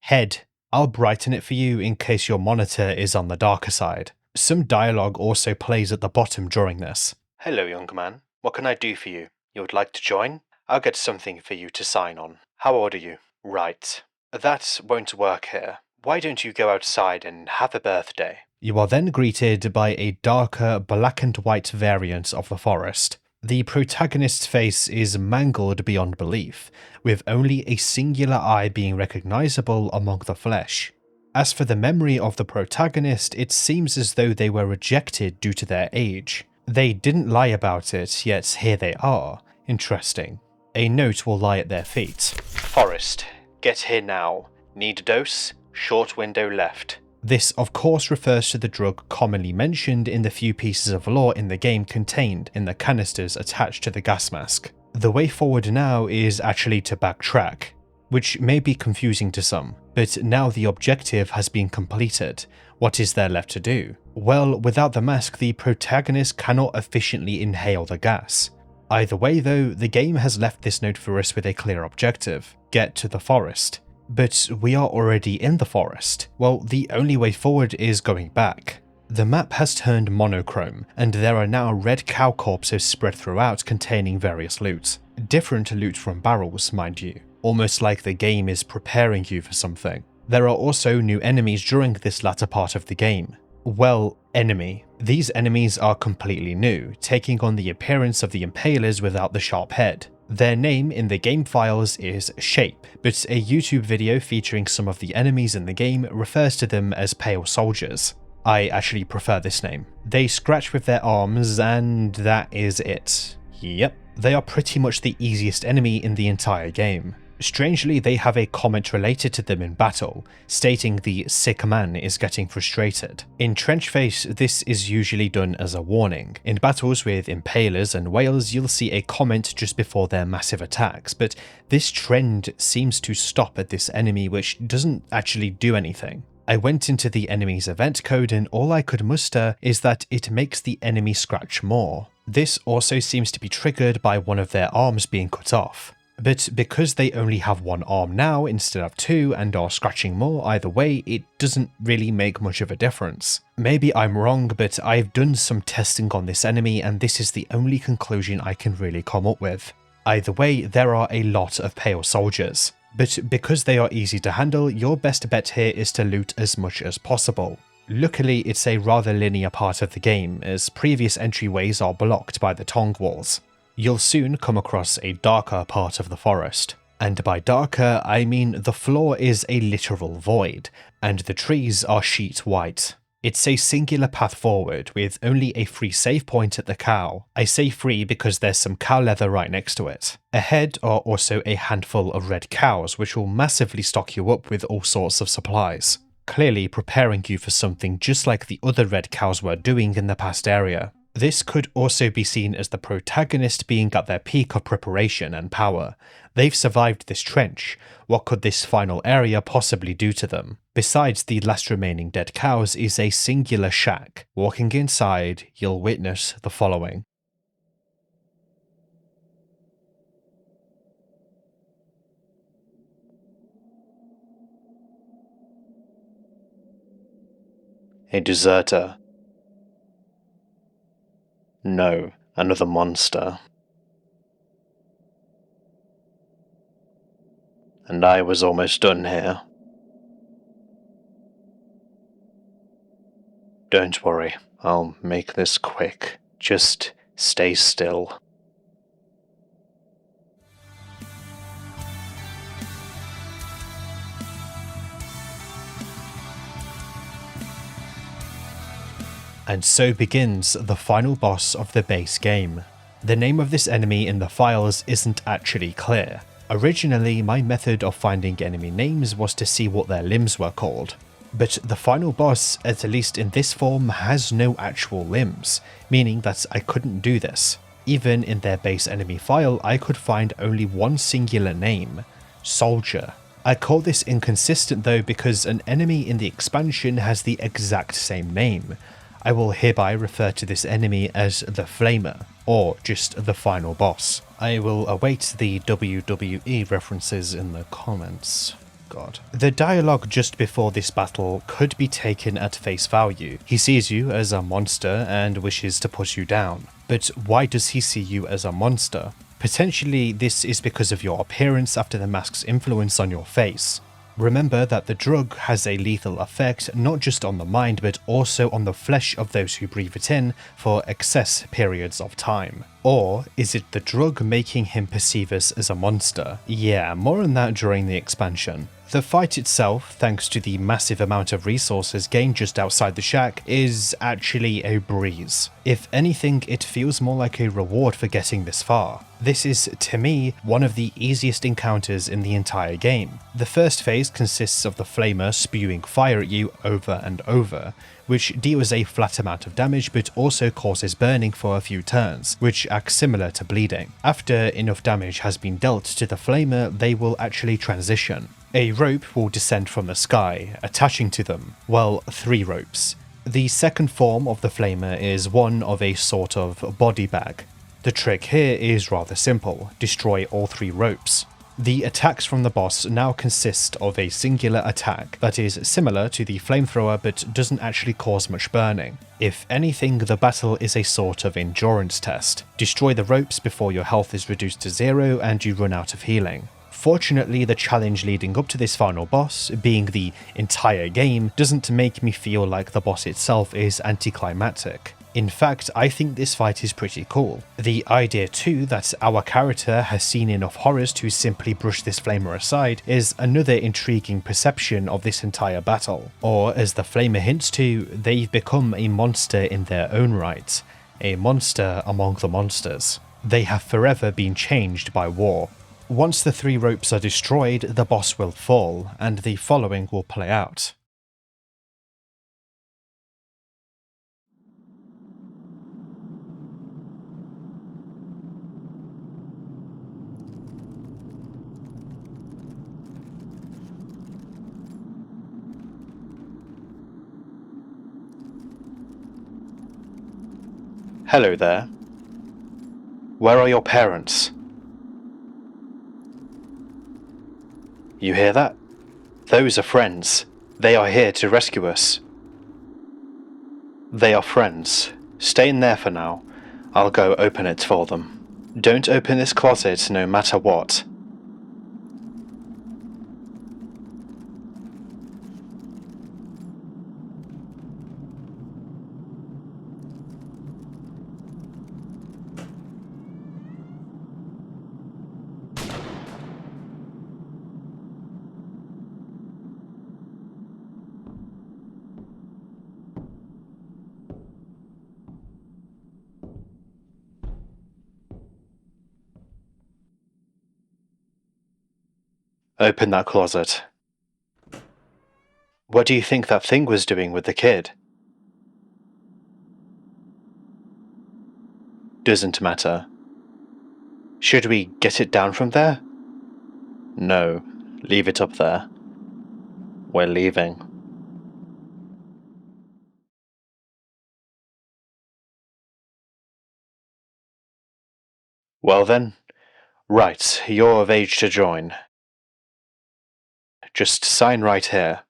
head. I'll brighten it for you in case your monitor is on the darker side. Some dialogue also plays at the bottom during this. Hello, young man. What can I do for you? You would like to join? I'll get something for you to sign on. How old are you? Right. That won't work here. Why don't you go outside and have a birthday? You are then greeted by a darker black and white variant of the forest. The protagonist's face is mangled beyond belief, with only a singular eye being recognizable among the flesh. As for the memory of the protagonist, it seems as though they were rejected due to their age. They didn't lie about it, yet here they are. Interesting. A note will lie at their feet. Forest. Get here now. Need a dose? Short window left. This of course refers to the drug commonly mentioned in the few pieces of lore in the game contained in the canisters attached to the gas mask. The way forward now is actually to backtrack, which may be confusing to some, but now the objective has been completed. What is there left to do? Well, without the mask, the protagonist cannot efficiently inhale the gas. Either way though, the game has left this note for us with a clear objective: get to the forest. But we are already in the forest. Well, the only way forward is going back. The map has turned monochrome, and there are now red cow corpses spread throughout containing various loot. Different loot from barrels, mind you, almost like the game is preparing you for something. There are also new enemies during this latter part of the game. Well, enemy. These enemies are completely new, taking on the appearance of the impalers without the sharp head. Their name in the game files is Shape, but a YouTube video featuring some of the enemies in the game refers to them as Pale Soldiers. I actually prefer this name. They scratch with their arms and that is it. Yep, they are pretty much the easiest enemy in the entire game. Strangely, they have a comment related to them in battle, stating the sick man is getting frustrated. In Trenchface, this is usually done as a warning. In battles with impalers and whales, you'll see a comment just before their massive attacks, but this trend seems to stop at this enemy, which doesn't actually do anything. I went into the enemy's event code and all I could muster is that it makes the enemy scratch more. This also seems to be triggered by one of their arms being cut off. But because they only have one arm now instead of two and are scratching more either way, it doesn't really make much of a difference. Maybe I'm wrong, but I've done some testing on this enemy and this is the only conclusion I can really come up with. Either way, there are a lot of Pale Soldiers. But because they are easy to handle, your best bet here is to loot as much as possible. Luckily, it's a rather linear part of the game, as previous entryways are blocked by the tongue walls. You'll soon come across a darker part of the forest. And by darker, I mean the floor is a literal void, and the trees are sheet white. It's a singular path forward, with only a free save point at the cow. I say free because there's some cow leather right next to it. Ahead are also a handful of red cows, which will massively stock you up with all sorts of supplies, clearly preparing you for something just like the other red cows were doing in the past area. This could also be seen as the protagonist being at their peak of preparation and power. They've survived this trench. What could this final area possibly do to them? Besides the last remaining dead cows is a singular shack. Walking inside, you'll witness the following. A deserter. No, another monster. And I was almost done here. Don't worry, I'll make this quick. Just stay still. And so begins the final boss of the base game. The name of this enemy in the files isn't actually clear. Originally, my method of finding enemy names was to see what their limbs were called. But the final boss, at least in this form, has no actual limbs, meaning that I couldn't do this. Even in their base enemy file, I could find only one singular name: Soldier. I call this inconsistent though because an enemy in the expansion has the exact same name. I will hereby refer to this enemy as the Flamer, or just the final boss. I will await the WWE references in the comments. God. The dialogue just before this battle could be taken at face value. He sees you as a monster and wishes to put you down. But why does he see you as a monster? Potentially this is because of your appearance after the mask's influence on your face. Remember that the drug has a lethal effect not just on the mind but also on the flesh of those who breathe it in for excess periods of time. Or is it the drug making him perceive us as a monster? Yeah, more on that during the expansion. The fight itself, thanks to the massive amount of resources gained just outside the shack, is actually a breeze. If anything, it feels more like a reward for getting this far. This is, to me, one of the easiest encounters in the entire game. The first phase consists of the Flamer spewing fire at you over and over, which deals a flat amount of damage but also causes burning for a few turns, which acts similar to bleeding. After enough damage has been dealt to the Flamer, they will actually transition. A rope will descend from the sky, attaching to them. Well, 3 ropes. The second form of the Flamer is one of a sort of body bag. The trick here is rather simple: destroy all 3 ropes. The attacks from the boss now consist of a singular attack that is similar to the flamethrower but doesn't actually cause much burning. If anything, the battle is a sort of endurance test. Destroy the ropes before your health is reduced to 0 and you run out of healing. Fortunately, the challenge leading up to this final boss, being the entire game, doesn't make me feel like the boss itself is anticlimactic. In fact, I think this fight is pretty cool. The idea too that our character has seen enough horrors to simply brush this Flamer aside is another intriguing perception of this entire battle. Or as the Flamer hints to, they've become a monster in their own right. A monster among the monsters. They have forever been changed by war. Once the 3 ropes are destroyed, the boss will fall, and the following will play out. Hello there. Where are your parents? You hear that? Those are friends. They are here to rescue us. They are friends. Stay in there for now. I'll go open it for them. Don't open this closet no matter what. Open that closet. What do you think that thing was doing with the kid? Doesn't matter. Should we get it down from there? No, leave it up there. We're leaving. Well then, right, you're of age to join. Just sign right here.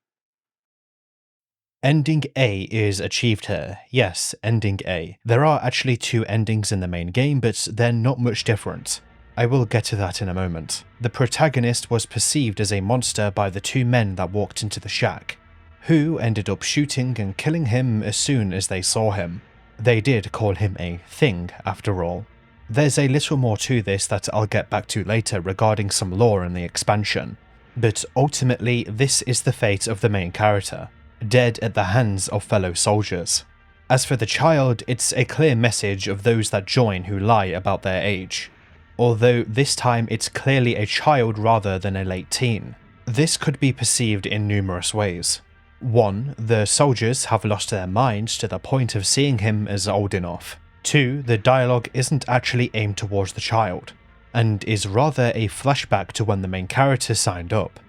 Ending A is achieved here. Yes, ending A. There are actually two endings in the main game, but they're not much different. I will get to that in a moment. The protagonist was perceived as a monster by the two men that walked into the shack, who ended up shooting and killing him as soon as they saw him. They did call him a thing, after all. There's a little more to this that I'll get back to later regarding some lore in the expansion, but ultimately this is the fate of the main character, dead at the hands of fellow soldiers. As for the child, it's a clear message of those that join who lie about their age, although this time it's clearly a child rather than a late teen. This could be perceived in numerous ways. 1. The soldiers have lost their minds to the point of seeing him as old enough. 2. The dialogue isn't actually aimed towards the child, and is rather a flashback to when the main character signed up,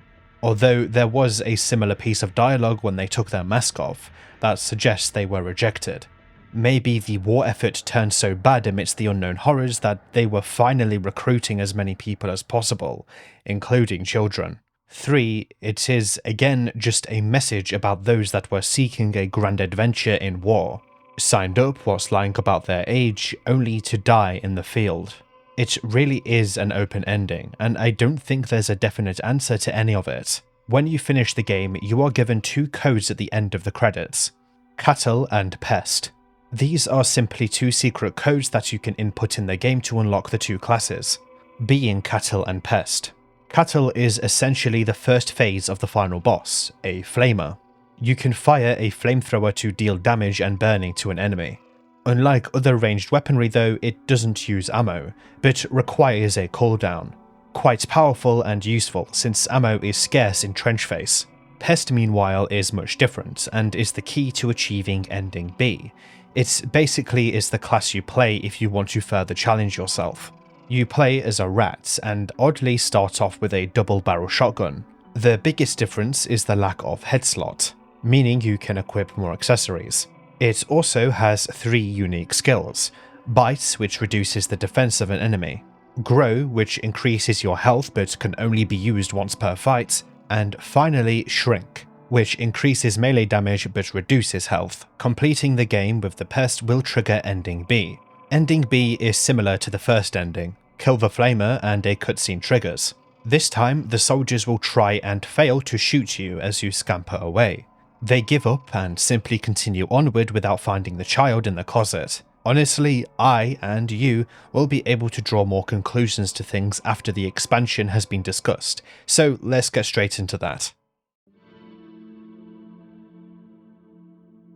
although there was a similar piece of dialogue when they took their mask off that suggests they were rejected. Maybe the war effort turned so bad amidst the unknown horrors that they were finally recruiting as many people as possible, including children. 3. It is again just a message about those that were seeking a grand adventure in war, signed up whilst lying about their age only to die in the field. It really is an open ending, and I don't think there's a definite answer to any of it. When you finish the game, you are given two codes at the end of the credits: Cattle and Pest. These are simply two secret codes that you can input in the game to unlock the two classes, being Cattle and Pest. Cattle is essentially the first phase of the final boss, a flamer. You can fire a flamethrower to deal damage and burning to an enemy. Unlike other ranged weaponry though, it doesn't use ammo, but requires a cooldown. Quite powerful and useful since ammo is scarce in Trenchface. Pest meanwhile is much different and is the key to achieving ending B. It basically is the class you play if you want to further challenge yourself. You play as a rat and oddly start off with a double barrel shotgun. The biggest difference is the lack of head slot, meaning you can equip more accessories. It also has 3 unique skills: Bite, which reduces the defense of an enemy; Grow, which increases your health but can only be used once per fight; and finally Shrink, which increases melee damage but reduces health. Completing the game with the Pest will trigger Ending B. Ending B is similar to the first ending: kill the flamer and a cutscene triggers. This time the soldiers will try and fail to shoot you as you scamper away. They give up and simply continue onward without finding the child in the closet. Honestly, I and you will be able to draw more conclusions to things after the expansion has been discussed, so let's get straight into that.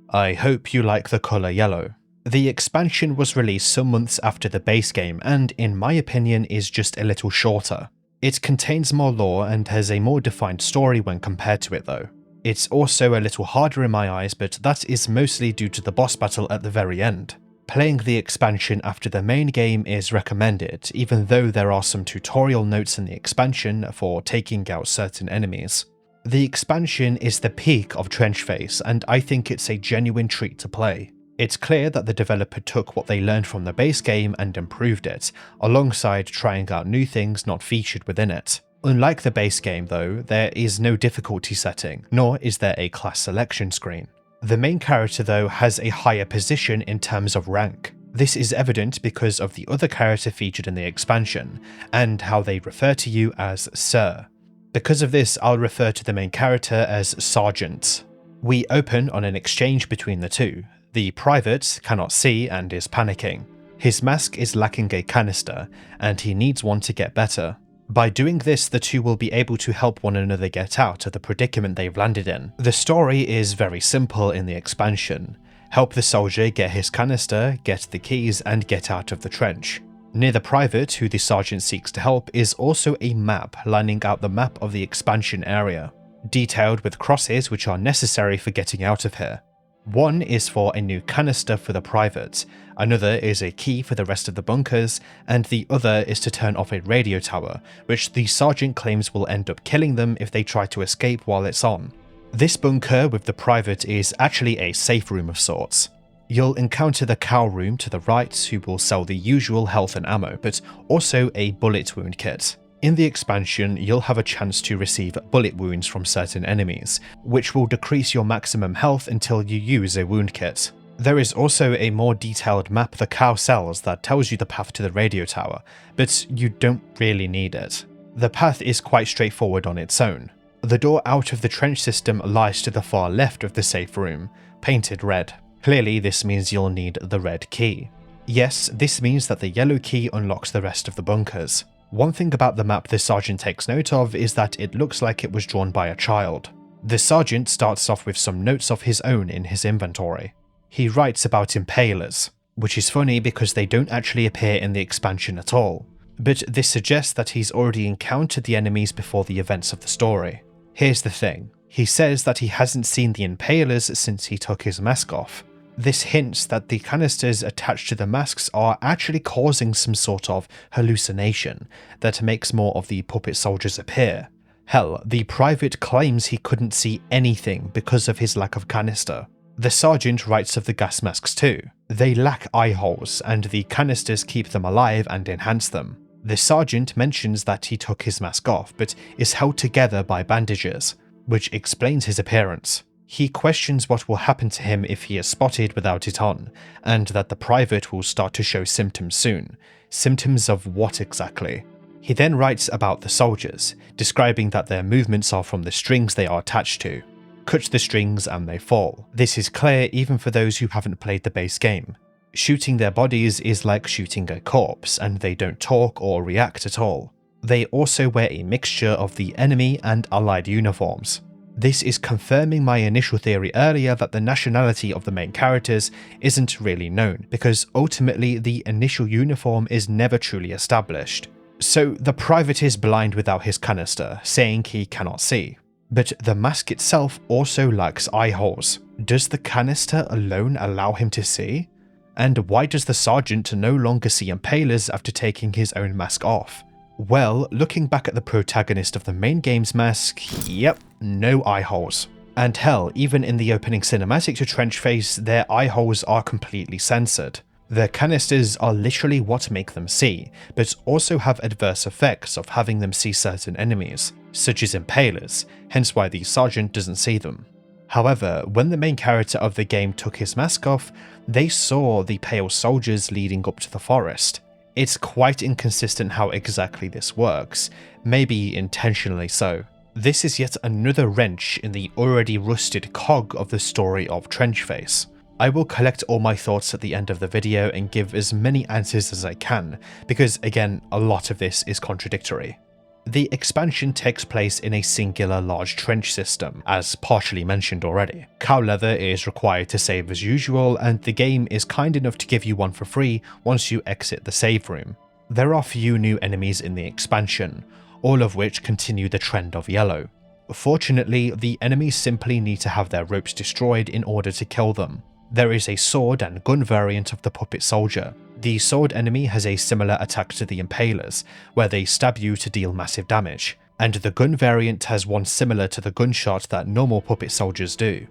I hope you like the colour yellow. The expansion was released some months after the base game and, in my opinion, is just a little shorter. It contains more lore and has a more defined story when compared to it though. It's also a little harder in my eyes, but that is mostly due to the boss battle at the very end. Playing the expansion after the main game is recommended, even though there are some tutorial notes in the expansion for taking out certain enemies. The expansion is the peak of Trenchface, and I think it's a genuine treat to play. It's clear that the developer took what they learned from the base game and improved it, alongside trying out new things not featured within it. Unlike the base game though, there is no difficulty setting, nor is there a class selection screen. The main character though has a higher position in terms of rank. This is evident because of the other character featured in the expansion, and how they refer to you as Sir. Because of this, I'll refer to the main character as Sergeant. We open on an exchange between the two. The private cannot see and is panicking. His mask is lacking a canister, and he needs one to get better. By doing this, the two will be able to help one another get out of the predicament they've landed in. The story is very simple in the expansion. Help the soldier get his canister, get the keys, and get out of the trench. Near the private, who the sergeant seeks to help, is also a map lining out the map of the expansion area, detailed with crosses which are necessary for getting out of here. One is for a new canister for the private, another is a key for the rest of the bunkers, and the other is to turn off a radio tower, which the sergeant claims will end up killing them if they try to escape while it's on. This bunker with the private is actually a safe room of sorts. You'll encounter the cow room to the right, who will sell the usual health and ammo, but also a bullet wound kit. In the expansion, you'll have a chance to receive bullet wounds from certain enemies, which will decrease your maximum health until you use a wound kit. There is also a more detailed map the cow sells that tells you the path to the radio tower, but you don't really need it. The path is quite straightforward on its own. The door out of the trench system lies to the far left of the safe room, painted red. Clearly, this means you'll need the red key. Yes, this means that the yellow key unlocks the rest of the bunkers. One thing about the map the sergeant takes note of is that it looks like it was drawn by a child. The sergeant starts off with some notes of his own in his inventory. He writes about impalers, which is funny because they don't actually appear in the expansion at all, but this suggests that he's already encountered the enemies before the events of the story. Here's the thing, he says that he hasn't seen the impalers since he took his mask off. This hints that the canisters attached to the masks are actually causing some sort of hallucination that makes more of the puppet soldiers appear. Hell, the private claims he couldn't see anything because of his lack of canister. The sergeant writes of the gas masks too. They lack eye holes, and the canisters keep them alive and enhance them. The sergeant mentions that he took his mask off, but is held together by bandages, which explains his appearance. He questions what will happen to him if he is spotted without it on, and that the private will start to show symptoms soon. Symptoms of what exactly? He then writes about the soldiers, describing that their movements are from the strings they are attached to. Cut the strings and they fall. This is clear even for those who haven't played the base game. Shooting their bodies is like shooting a corpse, and they don't talk or react at all. They also wear a mixture of the enemy and allied uniforms. This is confirming my initial theory earlier that the nationality of the main characters isn't really known, because ultimately the initial uniform is never truly established. So the private is blind without his canister, saying he cannot see. But the mask itself also lacks eye holes. Does the canister alone allow him to see? And why does the sergeant no longer see impalers after taking his own mask off? Well, looking back at the protagonist of the main game's mask, yep, no eye holes. And hell, even in the opening cinematic to Trenchface, their eye holes are completely censored. Their canisters are literally what make them see, but also have adverse effects of having them see certain enemies, such as impalers, hence why the sergeant doesn't see them. However, when the main character of the game took his mask off, they saw the pale soldiers leading up to the forest. It's quite inconsistent how exactly this works, maybe intentionally so. This is yet another wrench in the already rusted cog of the story of Trenchface. I will collect all my thoughts at the end of the video and give as many answers as I can, because again, a lot of this is contradictory. The expansion takes place in a singular large trench system, as partially mentioned already. Cow leather is required to save as usual, and the game is kind enough to give you one for free once you exit the save room. There are few new enemies in the expansion, all of which continue the trend of yellow. Fortunately, the enemies simply need to have their ropes destroyed in order to kill them. There is a sword and gun variant of the puppet soldier. The sword enemy has a similar attack to the impalers, where they stab you to deal massive damage, and the gun variant has one similar to the gunshot that normal puppet soldiers do.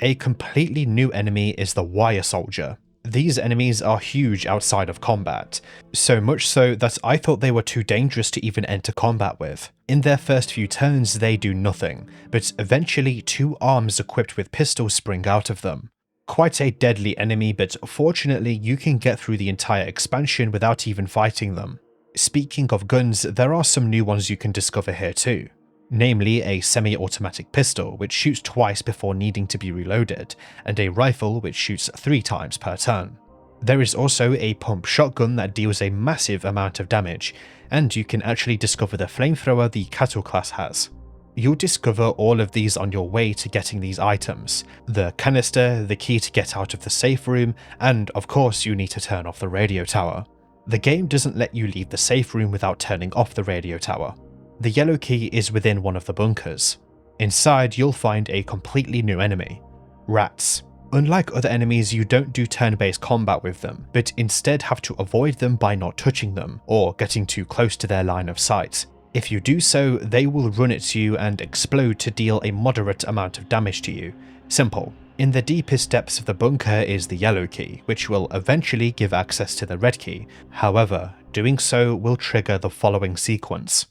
A completely new enemy is the wire soldier. These enemies are huge outside of combat, so much so that I thought they were too dangerous to even enter combat with. In their first few turns they do nothing, but eventually two arms equipped with pistols spring out of them. Quite a deadly enemy, but fortunately you can get through the entire expansion without even fighting them. Speaking of guns, there are some new ones you can discover here too. Namely a semi-automatic pistol which shoots twice before needing to be reloaded, and a rifle which shoots 3 times per turn. There is also a pump shotgun that deals a massive amount of damage, and you can actually discover the flamethrower the cattle class has. You'll discover all of these on your way to getting these items: the canister, the key to get out of the safe room, and of course you need to turn off the radio tower. The game doesn't let you leave the safe room without turning off the radio tower. The yellow key is within one of the bunkers. Inside you'll find a completely new enemy: rats. Unlike other enemies, you don't do turn-based combat with them, but instead have to avoid them by not touching them or getting too close to their line of sight. If you do so, they will run at you and explode to deal a moderate amount of damage to you. Simple. In the deepest depths of the bunker is the yellow key, which will eventually give access to the red key. However, doing so will trigger the following sequence.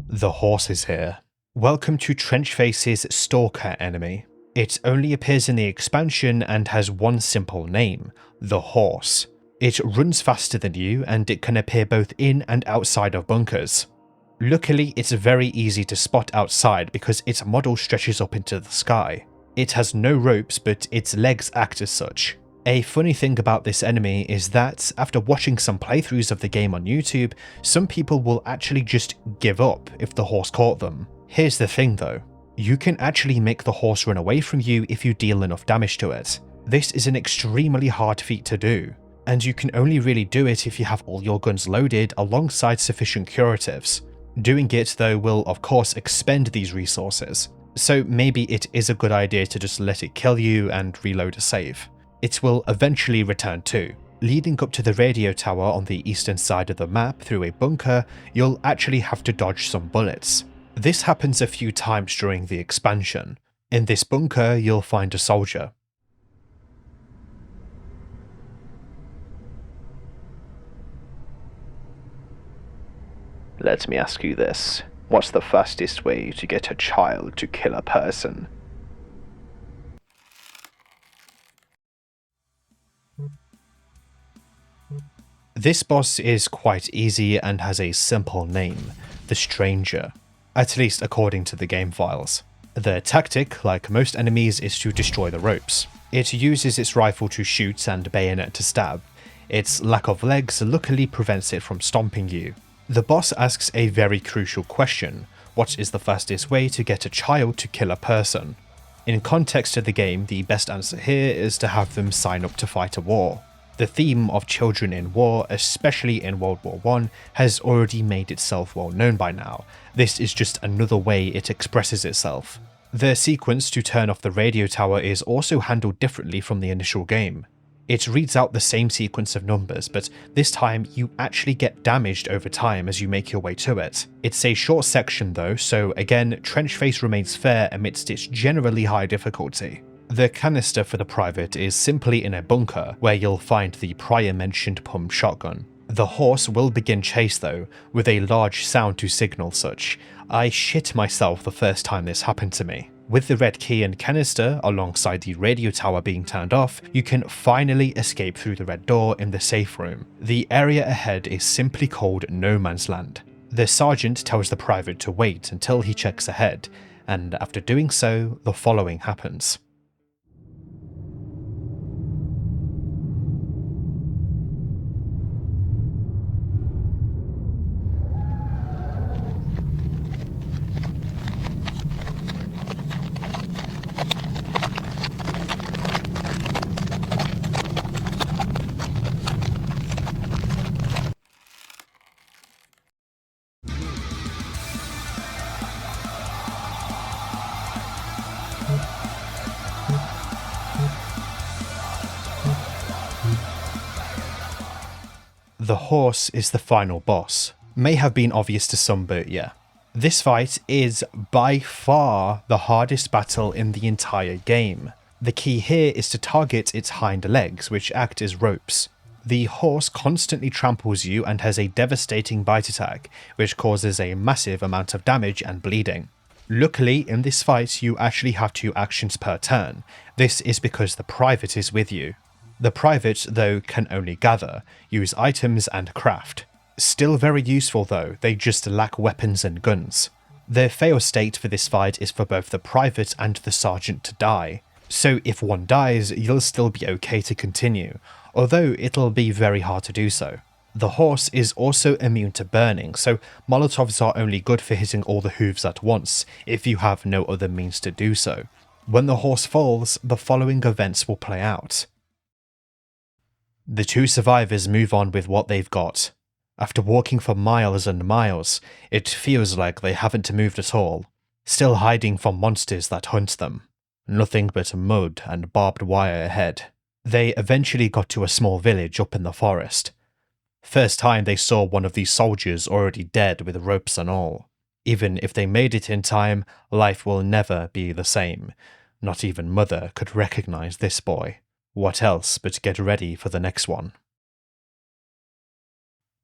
The horse is here. Welcome to Trenchface's Stalker enemy. It only appears in the expansion and has one simple name, the horse. It runs faster than you and it can appear both in and outside of bunkers. Luckily, it's very easy to spot outside because its model stretches up into the sky. It has no ropes, but its legs act as such. A funny thing about this enemy is that, after watching some playthroughs of the game on YouTube, some people will actually just give up if the horse caught them. Here's the thing though, you can actually make the horse run away from you if you deal enough damage to it. This is an extremely hard feat to do, and you can only really do it if you have all your guns loaded alongside sufficient curatives. Doing it though will of course expend these resources, so maybe it is a good idea to just let it kill you and reload a save. It will eventually return too. Leading up to the radio tower on the eastern side of the map through a bunker, you'll actually have to dodge some bullets. This happens a few times during the expansion. In this bunker, you'll find a soldier. Let me ask you this. What's the fastest way to get a child to kill a person? This boss is quite easy and has a simple name, the Stranger, at least according to the game files. The tactic, like most enemies, is to destroy the ropes. It uses its rifle to shoot and bayonet to stab. Its lack of legs luckily prevents it from stomping you. The boss asks a very crucial question: what is the fastest way to get a child to kill a person? In context of the game, the best answer here is to have them sign up to fight a war. The theme of children in war, especially in World War I, has already made itself well known by now. This is just another way it expresses itself. The sequence to turn off the radio tower is also handled differently from the initial game. It reads out the same sequence of numbers, but this time you actually get damaged over time as you make your way to it. It's a short section though, so again, Trenchface remains fair amidst its generally high difficulty. The canister for the private is simply in a bunker, where you'll find the prior mentioned pump shotgun. The horse will begin chase though, with a large sound to signal such. I shit myself the first time this happened to me. With the red key and canister, alongside the radio tower being turned off, you can finally escape through the red door in the safe room. The area ahead is simply called No Man's Land. The sergeant tells the private to wait until he checks ahead, and after doing so, the following happens. The horse is the final boss. May have been obvious to some, but yeah. This fight is by far the hardest battle in the entire game. The key here is to target its hind legs, which act as ropes. The horse constantly tramples you and has a devastating bite attack, which causes a massive amount of damage and bleeding. Luckily, in this fight you actually have 2 actions per turn. This is because the private is with you. The private, though, can only gather, use items and craft. Still very useful though, they just lack weapons and guns. The fail state for this fight is for both the private and the sergeant to die. So if one dies, you'll still be okay to continue, although it'll be very hard to do so. The horse is also immune to burning, so Molotovs are only good for hitting all the hooves at once, if you have no other means to do so. When the horse falls, the following events will play out. The 2 survivors move on with what they've got. After walking for miles and miles, it feels like they haven't moved at all, still hiding from monsters that hunt them. Nothing but mud and barbed wire ahead. They eventually got to a small village up in the forest. First time they saw one of these soldiers already dead with ropes and all. Even if they made it in time, life will never be the same. Not even Mother could recognize this boy. What else but get ready for the next one?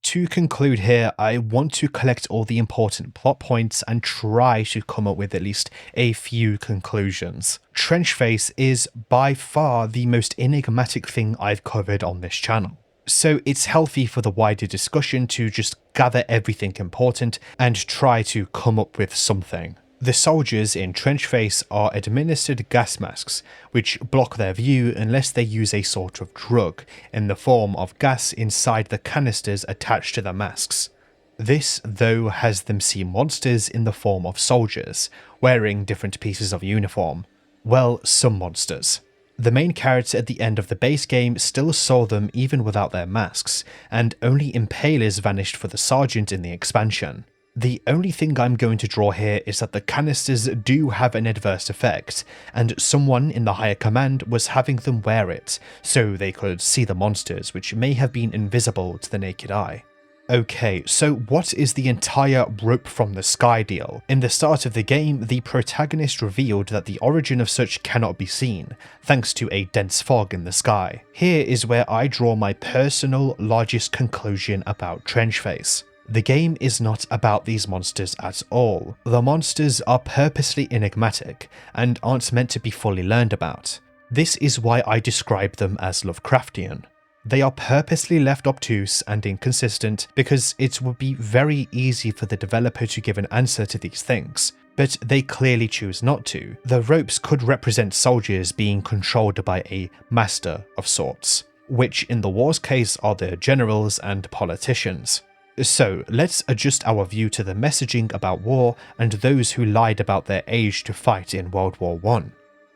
To conclude here, I want to collect all the important plot points and try to come up with at least a few conclusions. Trenchface is by far the most enigmatic thing I've covered on this channel, so it's healthy for the wider discussion to just gather everything important and try to come up with something. The soldiers in Trenchface are administered gas masks, which block their view unless they use a sort of drug, in the form of gas inside the canisters attached to the masks. This, though, has them see monsters in the form of soldiers, wearing different pieces of uniform. Well, some monsters. The main character at the end of the base game still saw them even without their masks, and only impalers vanished for the sergeant in the expansion. The only thing I'm going to draw here is that the canisters do have an adverse effect, and someone in the higher command was having them wear it, so they could see the monsters, which may have been invisible to the naked eye. Okay, so what is the entire rope from the sky deal? In the start of the game, the protagonist revealed that the origin of such cannot be seen, thanks to a dense fog in the sky. Here is where I draw my personal largest conclusion about Trenchface. The game is not about these monsters at all. The monsters are purposely enigmatic and aren't meant to be fully learned about. This is why I describe them as Lovecraftian. They are purposely left obtuse and inconsistent because it would be very easy for the developer to give an answer to these things, but they clearly choose not to. The ropes could represent soldiers being controlled by a master of sorts, which in the war's case are the generals and politicians. So let's adjust our view to the messaging about war and those who lied about their age to fight in World War I.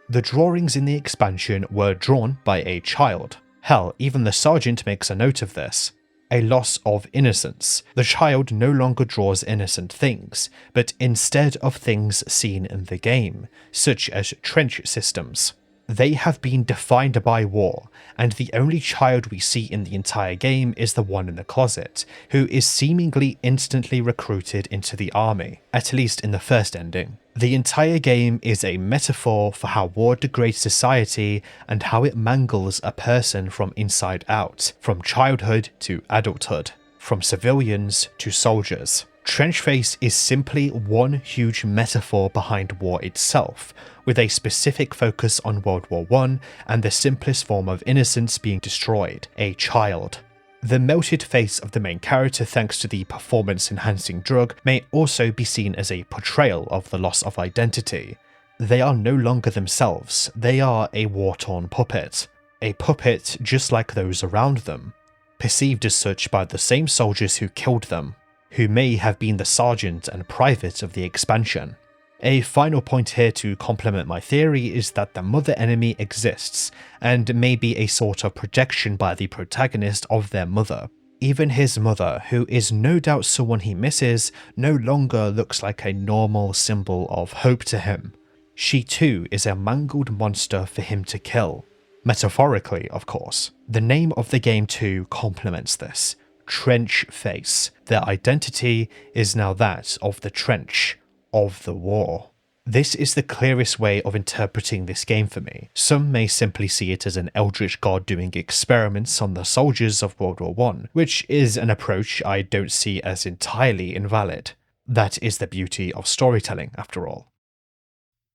The drawings in the expansion were drawn by a child. Hell, even the sergeant makes a note of this. A loss of innocence. The child no longer draws innocent things, but instead of things seen in the game, such as trench systems. They have been defined by war, and the only child we see in the entire game is the one in the closet, who is seemingly instantly recruited into the army, at least in the first ending. The entire game is a metaphor for how war degrades society and how it mangles a person from inside out, from childhood to adulthood, from civilians to soldiers. Trenchface is simply one huge metaphor behind war itself, with a specific focus on World War I and the simplest form of innocence being destroyed, a child. The melted face of the main character thanks to the performance-enhancing drug may also be seen as a portrayal of the loss of identity. They are no longer themselves, they are a war-torn puppet. A puppet just like those around them, perceived as such by the same soldiers who killed them, who may have been the sergeant and private of the expansion. A final point here to complement my theory is that the mother enemy exists, and may be a sort of projection by the protagonist of their mother. Even his mother, who is no doubt someone he misses, no longer looks like a normal symbol of hope to him. She too is a mangled monster for him to kill. Metaphorically, of course. The name of the game too complements this. trench face. Their identity is now that of the trench, of the war. This is the clearest way of interpreting this game for me. Some may simply see it as an eldritch god doing experiments on the soldiers of World War I, which is an approach I don't see as entirely invalid. That is the beauty of storytelling, after all.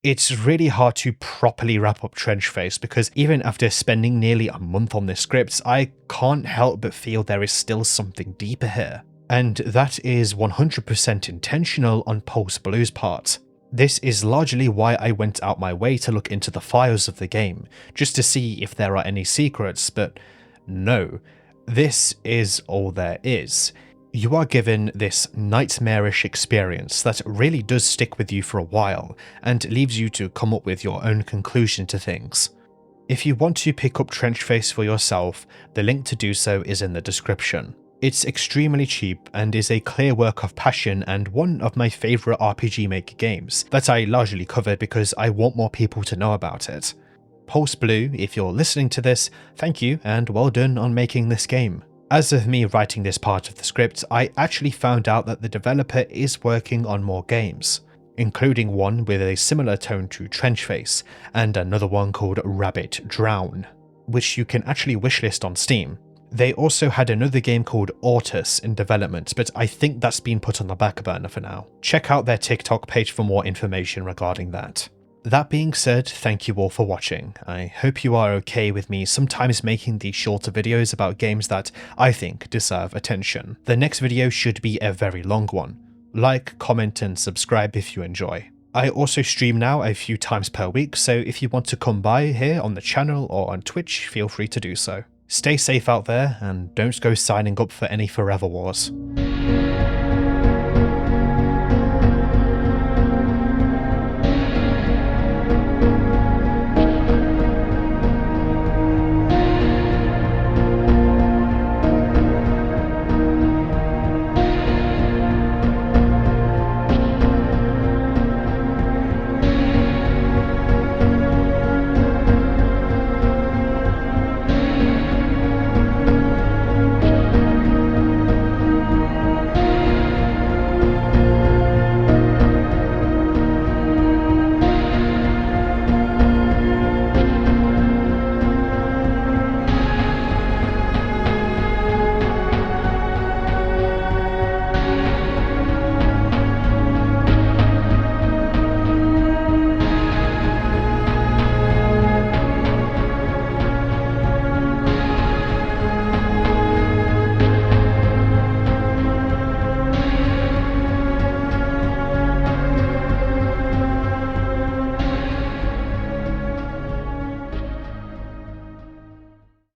It's really hard to properly wrap up Trenchface because even after spending nearly a month on this script, I can't help but feel there is still something deeper here. And that is 100% intentional on Pulse Blue's part. This is largely why I went out my way to look into the files of the game, just to see if there are any secrets, but no, this is all there is. You are given this nightmarish experience that really does stick with you for a while and leaves you to come up with your own conclusion to things. If you want to pick up Trenchface for yourself, the link to do so is in the description. It's extremely cheap and is a clear work of passion and one of my favourite RPG Maker games that I largely covered because I want more people to know about it. Pulse Blue, if you're listening to this, thank you and well done on making this game. As of me writing this part of the script, I actually found out that the developer is working on more games, including one with a similar tone to Trenchface, and another one called Rabbit Drown, which you can actually wishlist on Steam. They also had another game called Ortus in development, but I think that's been put on the back burner for now. Check out their TikTok page for more information regarding that. That being said, thank you all for watching. I hope you are okay with me sometimes making these shorter videos about games that I think deserve attention. The next video should be a very long one. Like, comment and subscribe if you enjoy. I also stream now a few times per week, so if you want to come by here on the channel or on Twitch, feel free to do so. Stay safe out there and don't go signing up for any Forever Wars.